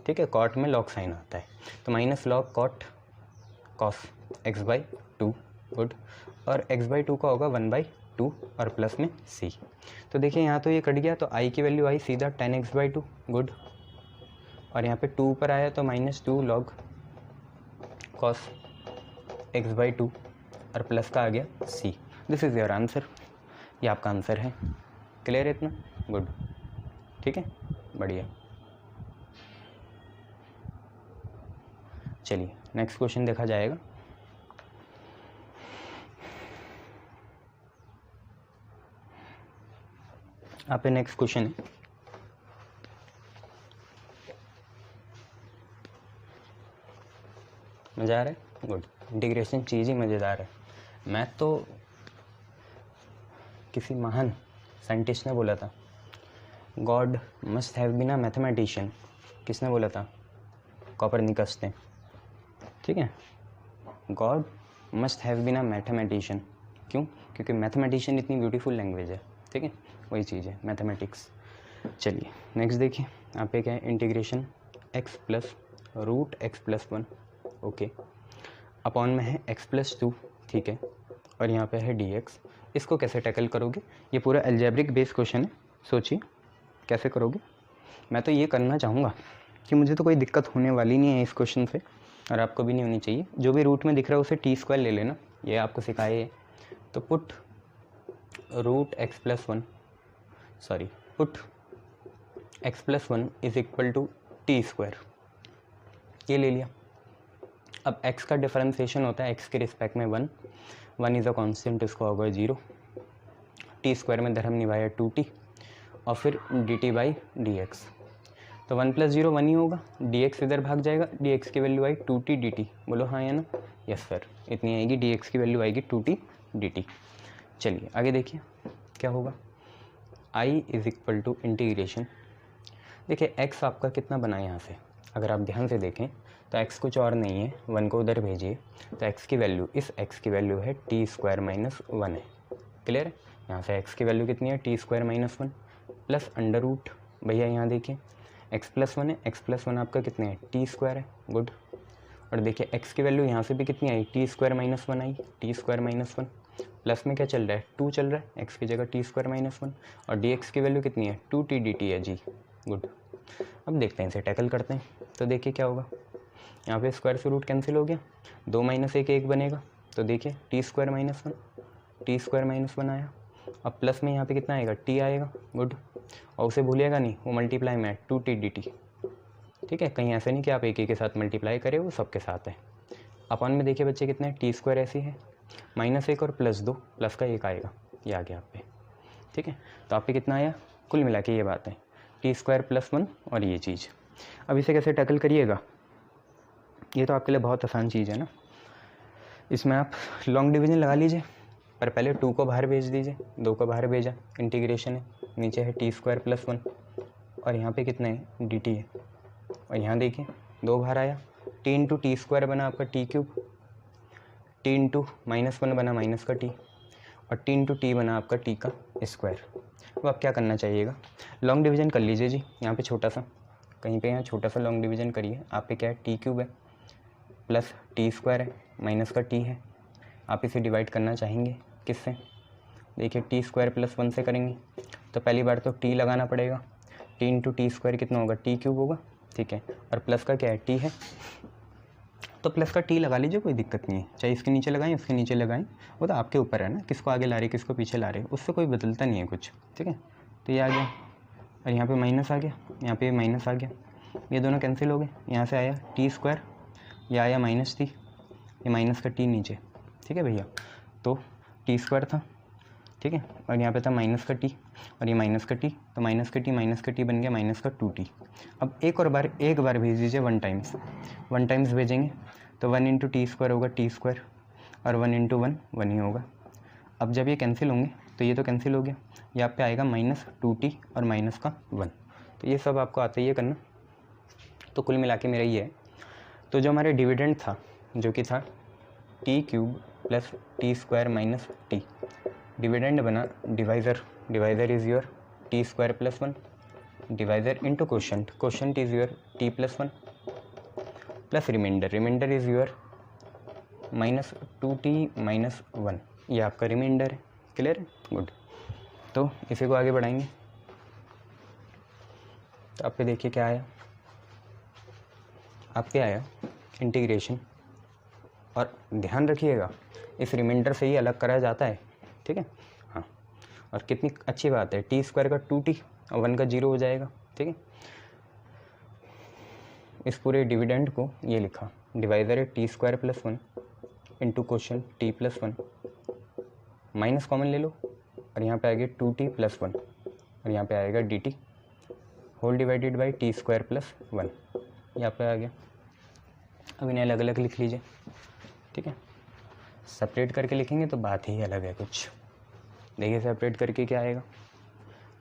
ठीक है, कॉट में लॉग साइन आता है, तो minus log cot cos x by two, good, और x बाई टू का होगा 1/2 और प्लस में c। तो देखिए यहाँ तो ये कट गया, तो i की वैल्यू आई सीधा 10x बाई टू, गुड, और यहाँ पे 2 ऊपर आया तो -2 log cos x by to, और प्लस का आ गया c। This is your answer, ये आपका आंसर है, क्लियर है इतना, गुड, ठीक है, बढ़िया। चलिए नेक्स्ट क्वेश्चन देखा जाएगा। आप पे नेक्स्ट क्वेश्चन है, मज़ा आ रहा है, गुड, इंटीग्रेशन चीज़ ही मज़ेदार है। मैथ तो किसी महान साइंटिस्ट ने बोला था, God must have been a mathematician, किसने बोला था, कॉपरनिकस ने, ठीक है, God must have been a mathematician, क्यों, क्योंकि मैथमेटिशियन इतनी ब्यूटीफुल लैंग्वेज है, ठीक है, वही चीज़ है मैथमेटिक्स। चलिए नेक्स्ट देखिए, यहाँ पे क्या है, integration x plus root x plus 1, okay, upon में है x+2, ठीक है, और यहाँ पे है dx। इसको कैसे टैकल करोगे? ये पूरा अलजेब्रिक बेस क्वेश्चन है, सोचिए कैसे करोगे। मैं तो ये करना चाहूँगा कि मुझे तो कोई दिक्कत होने वाली नहीं है इस क्वेश्चन से, और आपको भी नहीं होनी चाहिए। जो भी रूट में दिख रहा है उसे t² ले लेना, ये आपको सिखाया है। तो put x+1 is equal to t², ये ले लिया। अब x का डिफरेंशिएशन होता है x के रिस्पेक्ट में 1 इज़ अ कांस्टेंट, इसको होगा 0, t² में धर्म निभाया 2t, और फिर dt/dx। तो 1 + 0 1 ही होगा, dx इधर भाग जाएगा, dx की वैल्यू आई 2t dt। बोलो हाँ या ना? यस सर, इतनी आएगी, dx की वैल्यू आएगी 2t dt। चलिए आगे देखिए क्या होगा। I is equal to integration, देखिए x आपका कितना बना है यहाँ से, अगर आप ध्यान से देखें तो x कुछ और नहीं है, 1 को उधर भेजिए, तो x की वैल्यू, इस x की वैल्यू है t² - 1 है। क्लियर है? यहाँ से x की वैल्यू कितनी है? t² - 1 प्लस अंडर रूट, भैया यहाँ देखिए x+1 है, x+1 आपका कितने है? t² है, गुड। और देखिए x की वैल्यू यहाँ से भी कितनी आई? t² - 1 आई, t² - 1 प्लस में क्या चल रहा है? 2 चल रहा है, x की जगह t² - 1, और dx की वैल्यू कितनी है? 2t dt है जी, गुड। अब देखते हैं, इसे टैकल करते हैं। तो देखिए क्या होगा, यहाँ पे स्क्वायर से रूट कैंसिल हो गया, 2 - 1 1 बनेगा, तो देखिए t² - 1 आया। अब प्लस में यहाँ पे कितना आएगा? t आएगा, गुड। और उसे भूलिएगा नहीं, वो मल्टीप्लाई में है 2t dt, ठीक है। कहीं ऐसे नहीं कि आप एक के साथ मल्टीप्लाई करें, वो सबके साथ है। अपॉन में देखिए बच्चे कितने है? t² ऐसी है, -1 और +2, प्लस का 1 आएगा, ये आ गया आप पे, ठीक है। तो आप पे कितना आया? कुल मिला के ये बात है, t² + 1 और ये चीज़। अब इसे कैसे टैकल करिएगा? ये तो आपके लिए बहुत आसान चीज़ है ना। इसमें आप लॉन्ग डिवीजन लगा लीजिए, पर पहले 2 को बाहर भेज दीजिए, 2 को बाहर भेजा, इंटीग्रेशन है, नीचे है t² + 1, और यहाँ पे कितना है? dt है। और यहाँ देखिए 2 बाहर आया, t × t² बना आपका t³, t × -1 बना माइनस का t, और t × t बना आपका t का स्क्वायर। अब आप क्या करना चाहिएगा? लॉन्ग डिवीजन कर लीजिए जी, यहाँ पे छोटा सा, कहीं पे यहाँ छोटा सा लॉन्ग डिवीजन करिए। आप पे क्या है? t³ है, प्लस t² है, माइनस का t है। आप इसे डिवाइड करना चाहेंगे किससे? देखिए t² + 1 से करेंगे, तो पहली बार तो t लगाना पड़ेगा, t × t² कितना होगा? t³ होगा, ठीक है। और प्लस का क्या है? t है, तो प्लस का t लगा लीजिए, कोई दिक्कत नहीं है, चाहे इसके नीचे लगाएं, इसके नीचे लगाएं, वो तो आपके ऊपर है ना, किसको आगे ला रहे किसको पीछे ला रहे, उससे कोई बदलता नहीं है कुछ, ठीक है। तो ये आ गया, और यहाँ पे माइनस आ गया, यहाँ पे माइनस आ गया, ये दोनों कैंसिल हो गए, यहाँ से आया t², ये आया -t, ये माइनस का t नीचे, ठीक है भैया। तो t² था, ठीक है, और यहाँ पे था माइनस का t, और ये माइनस का t, तो माइनस का t बन गया माइनस का 2t। अब एक बार भेज दीजिए 1 टाइम्स भेजेंगे, तो 1 × t² होगा t², और 1 × 1 1 ही होगा। अब जब ये कैंसिल होंगे तो ये तो कैंसिल हो गया, ये आप पे आएगा -2t और माइनस का 1। तो ये सब आपको आता ही है करना। तो कुल मिला के मेरा ये है, तो जो हमारे डिविडेंड था, जो कि था t³ + t² - t, डिविडेंड बना divisor is your t² + 1, divisor into quotient is your t + 1, plus remainder is your -2t - 1, ये आपका रिमाइंडर है। क्लियर है? गुड। तो इसी को आगे बढ़ाएंगे, तो आप पे देखिए क्या आया, आपके आया इंटीग्रेशन, और ध्यान रखिएगा इस रिमाइंडर से ही अलग करा जाता है, ठीक है। हाँ, और कितनी अच्छी बात है, t² का 2t और 1 का 0 हो जाएगा, ठीक है। इस पूरे डिविडेंड को ये लिखा, डिवाइज़र है t² + 1 into quotient t + 1, minus common ले लो, और यहाँ पे आएगा 2t + 1, और यहाँ पे आएगा dt whole divided by t² + 1, यहाँ पे आ गया। अब इन्हें अलग अलग लिख लीजिए, ठीक है। सेपरेट करके लिखेंगे तो बात ही अलग है कुछ। देखिए सेपरेट करके क्या आएगा,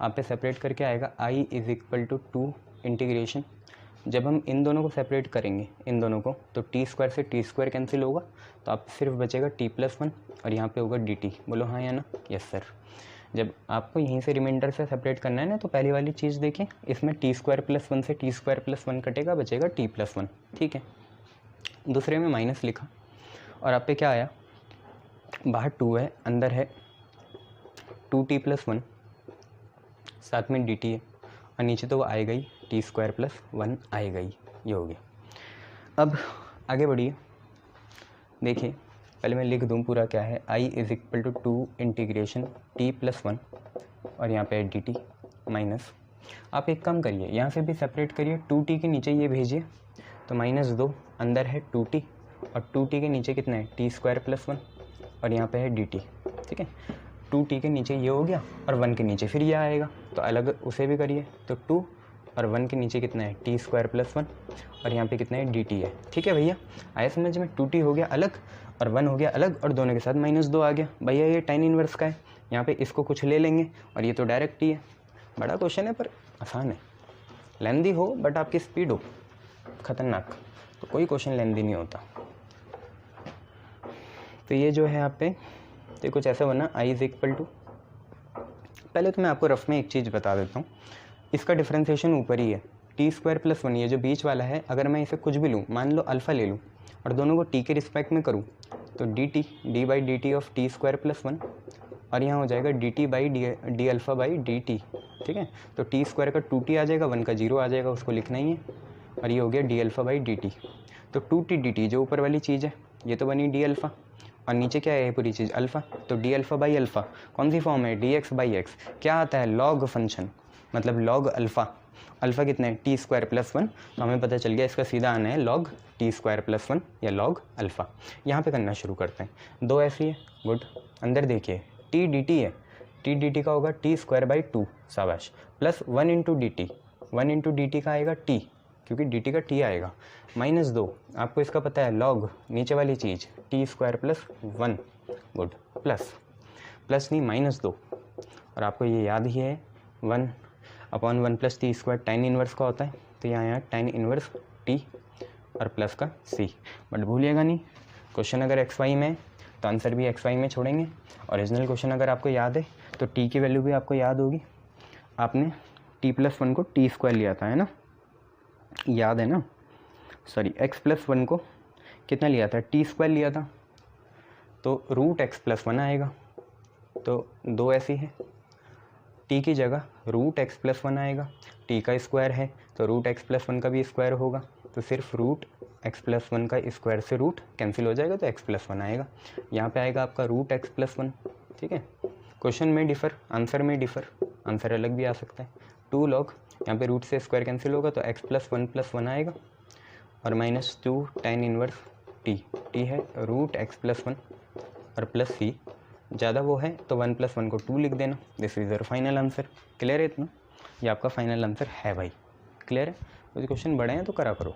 आप पे सेपरेट करके आएगा I is equal to 2 integration. जब हम इन दोनों को सेपरेट करेंगे, इन दोनों को, तो t² से t² कैंसिल होगा, तो आप सिर्फ बचेगा t + 1, और यहाँ पे होगा dt। बोलो हाँ या ना? Yes sir. जब आपको यहीं से रिमाइंडर से सेपरेट करना है ना, तो पहली वाली चीज़ देखिए, इसमें t² + 1 से t² + 1 कटेगा, बचेगा t + 1, ठीक है। दूसरे में माइनस लिखा, और आप पे क्या आया, बाहर 2 है, अंदर है 2t+1, साथ में dt है, और नीचे तो वो आएगा ही t² + 1 आएगा ही। ये हो गया। अब आगे बढ़िए, देखिए पहले मैं लिख दूँ पूरा क्या है, i = 2 इंटीग्रेशन t+1 और यहाँ पे dt माइनस, आप एक काम करिए यहाँ से भी सेपरेट करिए, 2t के नीचे ये भेजिए तो -2, अंदर है 2t और 2t के नीचे कितना है t² + 1 और यहाँ पे है dt। ठीक है, 2t के नीचे ये हो गया और 1 के नीचे फिर ये आएगा, तो अलग उसे भी करिए, तो 2 और 1 के नीचे कितना है t² + 1 और यहाँ पे कितना है dt है। ठीक है भैया, आया समझ में, 2t हो गया अलग और 1 हो गया अलग और दोनों के साथ -2 आ गया। भैया ये tan इनवर्स का है, यहाँ पे इसको कुछ ले लेंगे और ये तो डायरेक्ट ही है। बड़ा क्वेश्चन है पर आसान है, लेंदी हो बट आपकी स्पीड हो खतरनाक, तो कोई क्वेश्चन लेंदी नहीं होता। तो ये जो है आप पे तो कुछ ऐसा बना, i = पहले तो मैं आपको रफ में एक चीज़ बता देता हूँ, इसका डिफ्रेंसिएशन ऊपर ही है, t² + 1, ये जो बीच वाला है अगर मैं इसे कुछ भी लूँ, मान लो अल्फ़ा ले लूँ और दोनों को t के रिस्पेक्ट में करूँ तो dt d/dt ऑफ t² + 1 और यहाँ हो जाएगा dt/d∝/dt। ठीक है, तो t² का 2t आ जाएगा, 1 का 0 आ जाएगा, उसको लिखना ही है, और ये हो गया d∝/dt। तो 2t dt जो ऊपर वाली चीज़ है ये तो बनी d∝, और नीचे क्या है पूरी चीज़ अल्फ़ा, तो d∝/α कौन सी फॉर्म है dx/x, क्या आता है लॉग फंक्शन, मतलब लॉग अल्फ़ा, अल्फ़ा कितना है t² + 1, तो हमें पता चल गया इसका सीधा आना है लॉग t² + 1 या लॉग अल्फ़ा। यहाँ पे करना शुरू करते हैं, 2 ऐसी है, गुड, अंदर देखिए t dt है, t dt का होगा t²/2, शाबाश, प्लस 1 × dt, 1 × dt का आएगा t, क्योंकि dt का t आएगा, -2, आपको इसका पता है लॉग नीचे वाली चीज़ t² + 1, गुड, प्लस नहीं -2, और आपको ये याद ही है 1/1 + t² tan इनवर्स का होता है, तो यहाँ आया tan इनवर्स t और प्लस का c, बट भूलिएगा नहीं, क्वेश्चन अगर xy में है तो आंसर भी xy में छोड़ेंगे। ओरिजिनल क्वेश्चन अगर आपको याद है तो t की वैल्यू भी आपको याद होगी, आपने t+1 को t² लिया था, है ना, याद है ना, सॉरी x+1 को कितना लिया था t² लिया था, तो √x+1 आएगा, तो 2 ऐसी है, t की जगह √x+1 आएगा, t का स्क्वायर है तो √x+1 का भी स्क्वायर होगा, तो सिर्फ √x+1 का स्क्वायर से रूट कैंसिल हो जाएगा तो x+1 आएगा, यहाँ पे आएगा आपका √x+1। ठीक है, क्वेश्चन में डिफ़र, आंसर में डिफ़र, आंसर अलग भी आ सकता है, 2 log, यहाँ पे रूट से स्क्वायर कैंसिल होगा तो x+1 + 1 आएगा, और -2 tan इनवर्स t, t है √x+1 और प्लस c, ज़्यादा वो है तो 1 + 1 को 2 लिख देना, this is your final answer. Clear है इतना, ये आपका फाइनल आंसर है भाई, क्लियर है, तो क्वेश्चन बड़े हैं तो करा करो,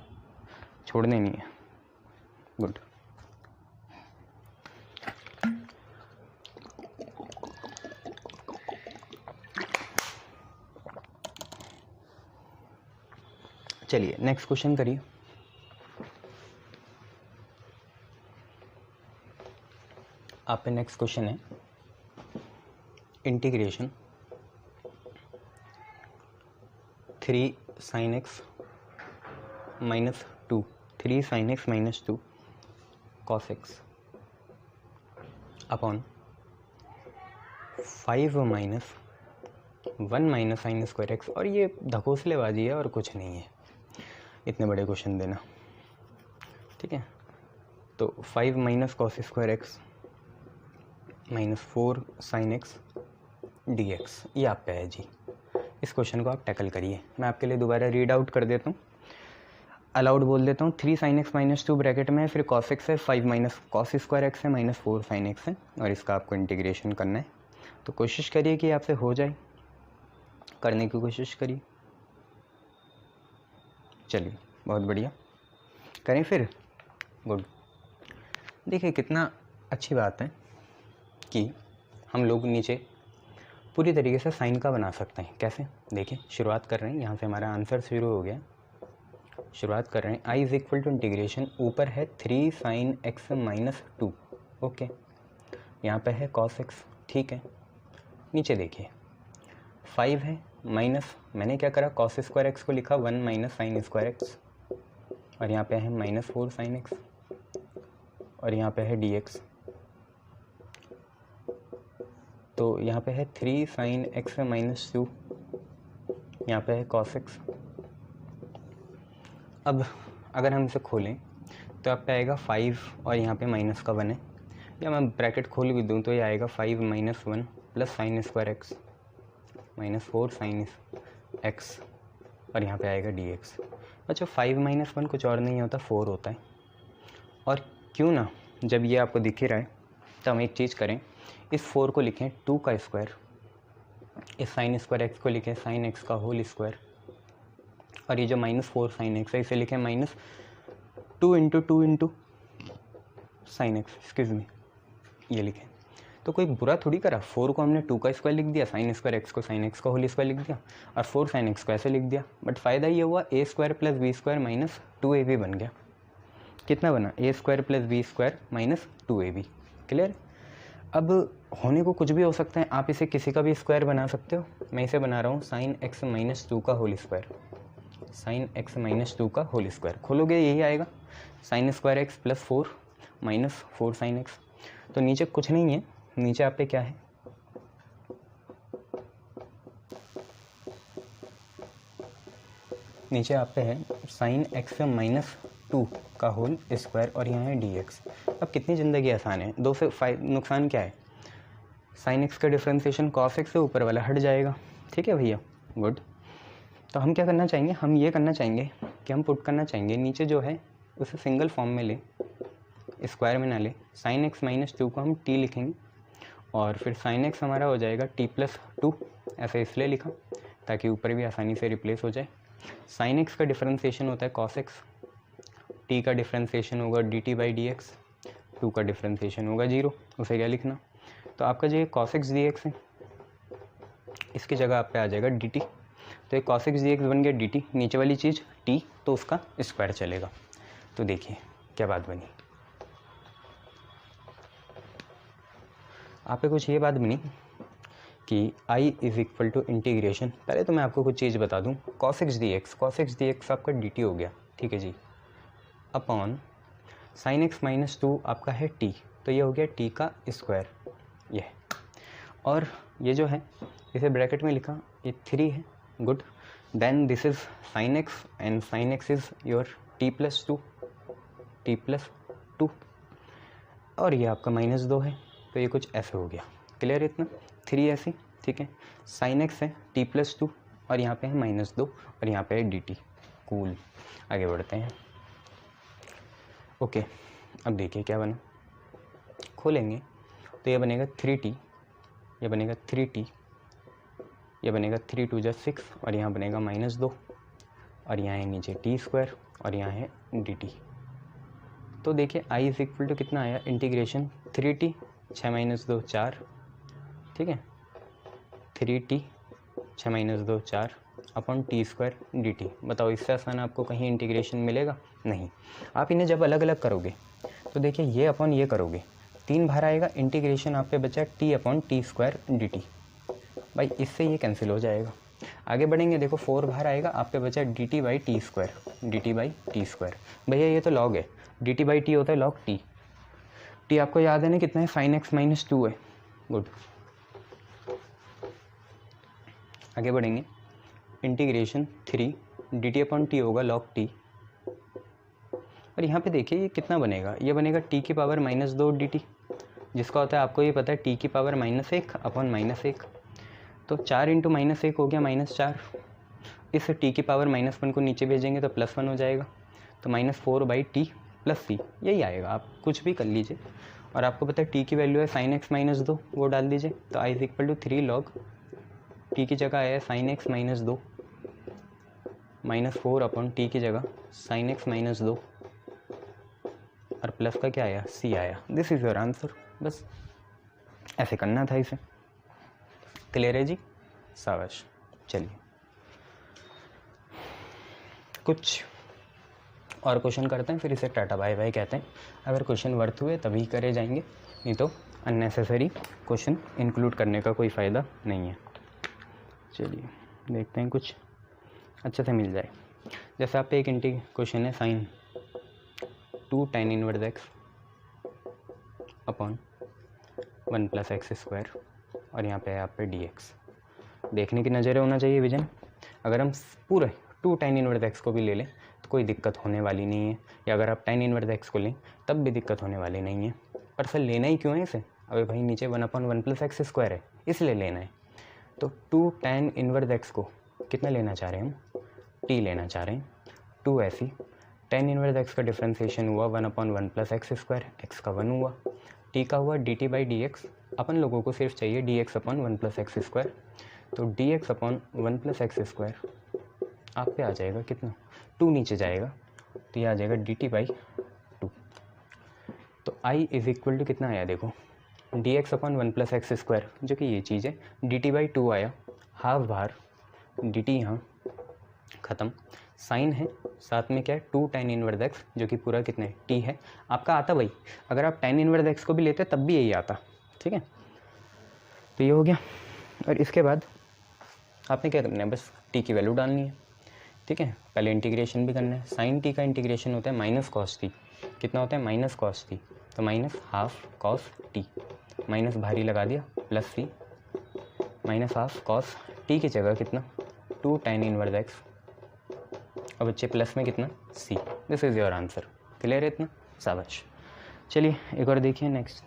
छोड़ने नहीं है, गुड। चलिए नेक्स्ट क्वेश्चन करिए। आप पे नेक्स्ट क्वेश्चन है integration 3 sin x - 2 3 sin x - 2 cos x upon 5 - 1 - sin²x, और ये धकोसलेबाजी है और कुछ नहीं है इतने बड़े क्वेश्चन देना। ठीक है, तो 5 - cos²x -4 sin x dx, ये आप पे है जी। इस क्वेश्चन को आप टैकल करिए, मैं आपके लिए दोबारा रीड आउट कर देता हूँ, अलाउड बोल देता हूँ। 3 sin x - 2 ब्रैकेट में है, फिर cos x है, 5 - cos² है, -4 sin x है, और इसका आपको इंटीग्रेशन करना है। तो कोशिश करिए कि आपसे हो जाए, करने की कोशिश करिए। चलिए बहुत बढ़िया, करें फिर, गुड। देखिए कितना अच्छी बात है कि हम लोग नीचे पूरी तरीके से साइन का बना सकते हैं। कैसे, देखिए शुरुआत कर रहे हैं, यहाँ से हमारा आंसर शुरू हो गया, शुरुआत कर रहे हैं। i = इंटीग्रेशन, ऊपर है 3 sin x - 2, ओके, यहाँ पे है cos x, ठीक है, नीचे देखिए 5 है, माइनस मैंने क्या करा, cos² को लिखा 1 - sin² x, और यहाँ पे है -4 sin x, और यहाँ पे है dx। तो यहाँ पे है 3 sin x माइनस 2, यहाँ पे है cos x। अब अगर हम इसे खोलें तो आप पे आएगा 5 और यहाँ पे माइनस का 1 है, या मैं ब्रैकेट खोल भी दूँ तो ये आएगा 5 minus 1 plus sign square x minus 4 sine x, और यहाँ पे आएगा dx। बच्चों 5 माइनस 1 कुछ और नहीं होता, 4 होता है। और क्यों ना, जब ये आपको दिख ही रहा है तो हम एक चीज़ करें, इस 4 को लिखें 2 का स्क्वायर, इस साइन स्क्वायर एक्स को लिखें साइन एक्स का होल स्क्वायर, और ये जो माइनस 4 साइन एक्स है इसे लिखें minus 2 into sine x, excuse me, ये लिखें। तो कोई बुरा थोड़ी करा, 4 को हमने 2 का स्क्वायर लिख दिया, साइन स्क्वायर एक्स को साइन एक्स का होल स्क्वायर लिख दिया, और 4 साइन एक्स को ऐसे लिख दिया। बट फ़ायदा ये हुआ a square plus b square minus 2ab बन गया। कितना बना, a square plus b square minus 2ab। Clear. अब होने को कुछ भी हो सकता है, आप इसे किसी का भी स्क्वायर बना सकते हो। मैं इसे बना रहा हूँ साइन एक्स माइनस 2 का whole square, sine x minus 2 का होल स्क्वायर। खोलोगे यही आएगा, sine square x plus 4 minus 4 sine x. तो नीचे कुछ नहीं है, नीचे आप पे क्या है, नीचे आप पे है साइन एक्स माइनस 2 का होल स्क्वायर, और यहाँ है dx। अब कितनी ज़िंदगी आसान है, 2 से 5 नुकसान क्या है, साइन एक्स का डिफ्रेंसिएशन कॉस एक्स से ऊपर वाला हट जाएगा। ठीक है भैया, गुड। तो हम क्या करना चाहेंगे, हम ये करना चाहेंगे कि हम पुट करना चाहेंगे नीचे जो है उसे सिंगल फॉर्म में ले, स्क्वायर में ना ले। साइन एक्स माइनस 2 को हम t लिखेंगे, और फिर साइन एक्स हमारा हो जाएगा t प्लस 2, ऐसे इसलिए लिखा ताकि ऊपर भी आसानी से रिप्लेस हो जाए। साइन एक्स का डिफ्रेंसिएशन होता है कॉस एक्स, t का डिफ्रेंसिएशन होगा dt बाई डी एक्स, 2 का डिफ्रेंसिएशन होगा 0, उसे क्या लिखना। तो आपका जो ये कॉस एक्स डी एक्स है इसकी जगह आप पे आ जाएगा dt। तो ये cos x dx बन गया dt, नीचे वाली चीज़ t, तो उसका स्क्वायर चलेगा। तो देखिए क्या बात बनी, आप पे कुछ ये बात बनी कि i is equal to integration, पहले तो मैं आपको कुछ चीज़ बता दूं, cos x dx आपका dt हो गया, ठीक है जी, अपॉन साइन x माइनस 2 आपका है t, तो ये हो गया t का स्क्वायर ये, और ये जो है इसे ब्रैकेट में लिखा, ये 3 है, good. Then this is sine x and sine x is your t plus 2, और ये आपका माइनस 2 है, तो ये कुछ ऐसे हो गया। क्लियर इतना, 3 ऐसे, ठीक है। साइन एक्स है t प्लस 2, और यहाँ पे है माइनस 2, और यहाँ पे है dt। कूल, आगे बढ़ते हैं। ओके, अब देखिए क्या बना, खोलेंगे तो ये बनेगा 3t, ये बनेगा 3t, ये बनेगा 3 2 जा 6, और यहाँ बनेगा माइनस 2, और यहाँ है नीचे t स्क्वायर, और यहाँ है dt। तो देखिए i इज इक्वल टू कितना आया, इंटीग्रेशन 3t 6 माइनस 2 4, ठीक है, 3t 6 minus 2 4 upon T square dt। बताओ इससे आसान आपको कहीं इंटीग्रेशन मिलेगा नहीं। आप इन्हें जब अलग अलग करोगे तो देखिए ये अपॉन ये करोगे, 3 बाहर आएगा, इंटीग्रेशन आप पे बचा t upon T square dt। भाई इससे ये कैंसिल हो जाएगा। आगे बढ़ेंगे, देखो 4 बाहर आएगा, आप पे बचा dt बाई टी स्क्वायर। भैया ये तो लॉग है, dt बाई टी होता है लॉग t। t आपको याद है ना कितना है, साइन एक्स माइनस 2 है, गुड। आगे बढ़ेंगे, इंटीग्रेशन 3 dt अपॉन टी होगा लॉग t, और यहाँ पे देखिए ये कितना बनेगा, ये बनेगा t की पावर माइनस 2 dt, जिसका होता है आपको ये पता है t की पावर माइनस 1 अपॉन माइनस 1। तो 4 इंटू माइनस 1 हो गया माइनस 4, इस t की पावर माइनस 1 को नीचे भेजेंगे तो प्लस 1 हो जाएगा, तो माइनस 4 बाई टी प्लस सी, यही आएगा। आप कुछ भी कर लीजिए, और आपको पता है t की वैल्यू है साइन एक्स माइनस 2, वो डाल दीजिए। तो i is equal to 3 log t की जगह आया sine x minus 2 minus 4 upon t की जगह साइन एक्स माइनस 2, और प्लस का क्या आया, c आया। दिस इज़ योर आंसर, बस ऐसे करना था इसे। क्लियर है जी, शाबाश। चलिए कुछ और क्वेश्चन करते हैं, फिर इसे टाटा बाय बाय कहते हैं। अगर क्वेश्चन वर्थ हुए तभी करे जाएंगे, नहीं तो अननेसेसरी क्वेश्चन इंक्लूड करने का कोई फ़ायदा नहीं है। चलिए देखते हैं कुछ अच्छे से मिल जाए। जैसे आप पे एक क्वेश्चन है sine 2 tan inverse x, upon 1 + x², और यहाँ पे है आप पे dx। देखने की नज़र होना चाहिए विजन। अगर हम पूरे 2 tan इनवर्स x को भी ले लें तो कोई दिक्कत होने वाली नहीं है, या अगर आप tan इनवर्स x को लें तब भी दिक्कत होने वाली नहीं है। पर सर लेना ही क्यों है इसे? अबे भाई नीचे 1/1 + x² है, इसलिए लेना है। तो 2 tan इनवर्स x को कितना लेना चाह रहे हैं हम? t लेना चाह रहे हैं। 2 ऐसी tan इनवर्स x का डिफ्रेंसिएशन हुआ 1/1 + x², x का 1 हुआ, t का हुआ dt/dx। अपन लोगों को सिर्फ चाहिए dx/1 + x²। तो dx/1 + x² आप पे आ जाएगा कितना? 2 नीचे जाएगा तो ये आ जाएगा dt/2। तो i = कितना आया देखो, dx/1 + x² जो कि ये चीज़ है, dt/2 आया, हाफ बाहर, dt यहाँ ख़त्म, साइन है साथ में क्या है 2 tan इनवर्स x जो कि पूरा कितना है t है। आपका आता वही, अगर आप tan इनवर्स x को भी लेते तब भी यही आता, ठीक है। तो ये हो गया, और इसके बाद आपने क्या करना है, बस t की वैल्यू डालनी है, ठीक है। पहले इंटीग्रेशन भी करना है। साइन t का इंटीग्रेशन होता है -cos t, कितना होता है -cos t, तो -12 cos t, माइनस भारी लगा दिया, प्लस c, -12 cos t की जगह कितना 2 tan इनवर्स x, और बच्चे प्लस में कितना c। This is your answer. Clear है इतना? शाबाश। चलिए एक और देखिए नेक्स्ट।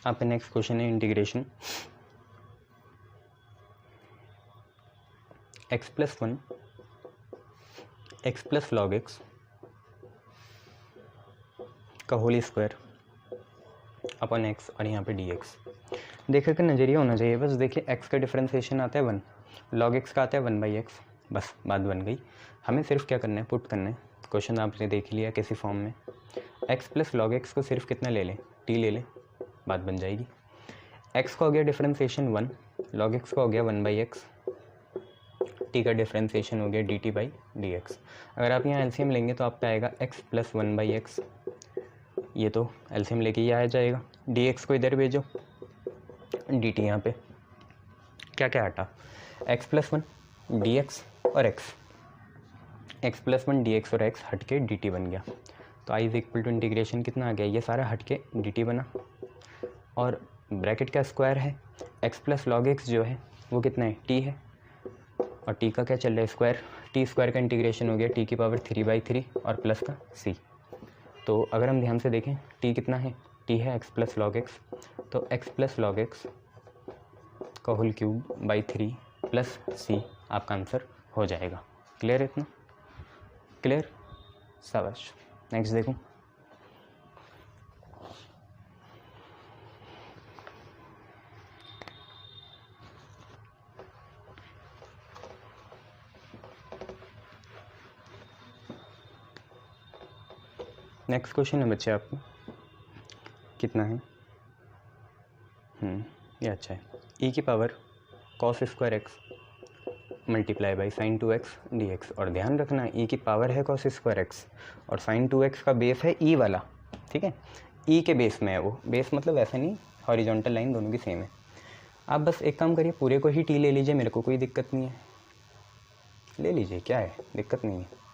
आप नेक्स्ट क्वेश्चन है integration x + 1 x + log x का होल स्क्वायर अपॉन x, और यहाँ पे dx। देखने का नज़रिया होना चाहिए बस। देखिए x का डिफ्रेंसिएशन आता है 1, log x का आता है 1/x, बस बात बन गई। हमें सिर्फ क्या करना है, पुट करना है। क्वेश्चन आपने देख लिया किसी फॉर्म में, x + log x को सिर्फ कितना ले लें, t ले लें, बात बन जाएगी। x का हो गया डिफ्रेंसिएशन 1, log x का हो गया 1/x, t का डिफ्रेंसिएशन हो गया dt/dx। अगर आप यहाँ एलसीएम लेंगे तो आप पे आएगा x + 1/x, ये तो एलसीएम लेके ही आ जाएगा। dx को इधर भेजो, dt यहाँ पे क्या क्या हटा, x + 1 dx और x, x + 1 dx और x हट के dt बन गया। तो i = इंटीग्रेशन कितना आ गया, ये सारा हट के dt बना, और ब्रैकेट का स्क्वायर है, x + log x जो है वो कितना है t है, और t का क्या चल रहा है स्क्वायर, t² का इंटीग्रेशन हो गया t की पावर 3/3 और प्लस का c। तो अगर हम ध्यान से देखें t कितना है, t है x + log x, तो x + log x का whole cube by 3 plus c आपका आंसर हो जाएगा। क्लियर है इतना? क्लियर, शाबाश। नेक्स्ट देखो, नेक्स्ट क्वेश्चन है बच्चे आपको, कितना है, ये अच्छा है, e की power cos² x × sin 2x dx। और ध्यान रखना e की पावर है cos² x और sin 2x का बेस है e वाला, ठीक है, e के बेस में है वो, बेस मतलब ऐसा नहीं, हॉरिजॉन्टल लाइन दोनों की सेम है। आप बस एक काम करिए, पूरे को ही t ले लीजिए, मेरे को कोई दिक्कत नहीं है, ले लीजिए, क्या है, दिक्कत नहीं है।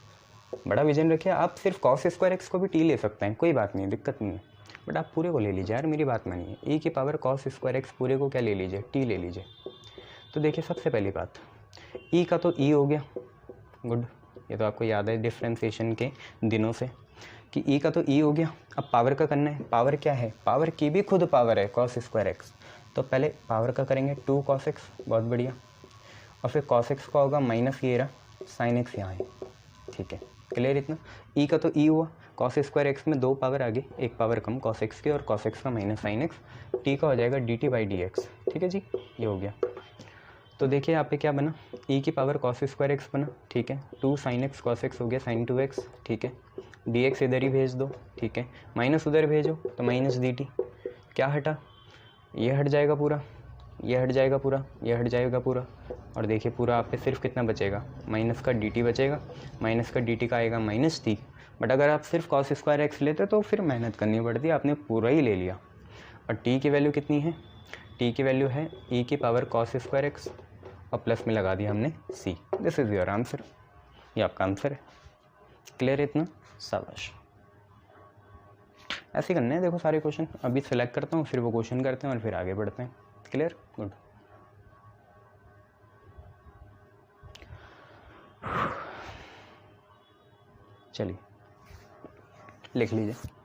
बड़ा विजन रखिए, आप सिर्फ cos² x को भी t ले सकते हैं, कोई बात नहीं, दिक्कत नहीं है, बट आप पूरे को ले लीजिए यार, मेरी बात मानिए। e की पावर cos² x पूरे को क्या ले लीजिए, t ले लीजिए। तो देखिए सबसे पहली बात, e का तो e हो गया, गुड, ये तो आपको याद है डिफ्रेंसिएशन के दिनों से कि e का तो e हो गया। अब पावर का करना है, पावर क्या है, पावर की भी खुद पावर है cos² x, तो पहले पावर का करेंगे 2 cos x, बहुत बढ़िया, और फिर cos x का होगा माइनस ये रहा sin x यहाँ है, ठीक है, क्लियर इतना। e का तो e हुआ, cos² x में 2 पावर आगे, एक पावर कम cos x की और cos x का माइनस sin x, t का हो जाएगा dt/dx, ठीक है जी, ये हो गया। तो देखिए यहाँ पे क्या बना, e की पावर cos² x बना, ठीक है, 2 sin x cos x हो गया sin 2x, ठीक है, dx इधर ही भेज दो, ठीक है, माइनस उधर भेजो तो माइनस dt, क्या हटा, ये हट जाएगा पूरा, ये हट जाएगा पूरा, ये हट जाएगा पूरा, और देखिए पूरा आप पे सिर्फ कितना बचेगा, माइनस का dt बचेगा, माइनस का dt का आएगा माइनस t। बट अगर आप सिर्फ cos² x लेते तो फिर मेहनत करनी पड़ती, आपने पूरा ही ले लिया। और t की वैल्यू कितनी है, t की वैल्यू है e की पावर cos² x और प्लस में लगा दिया हमने सी। दिस इज़ योर आंसर, ये आपका आंसर है। क्लियर है इतना? शाबाश। ऐसे करने हैं देखो सारे क्वेश्चन। अभी सिलेक्ट करता हूँ, फिर वो क्वेश्चन करते हैं और फिर आगे बढ़ते हैं। क्लियर? गुड। चलिए लिख लीजिए।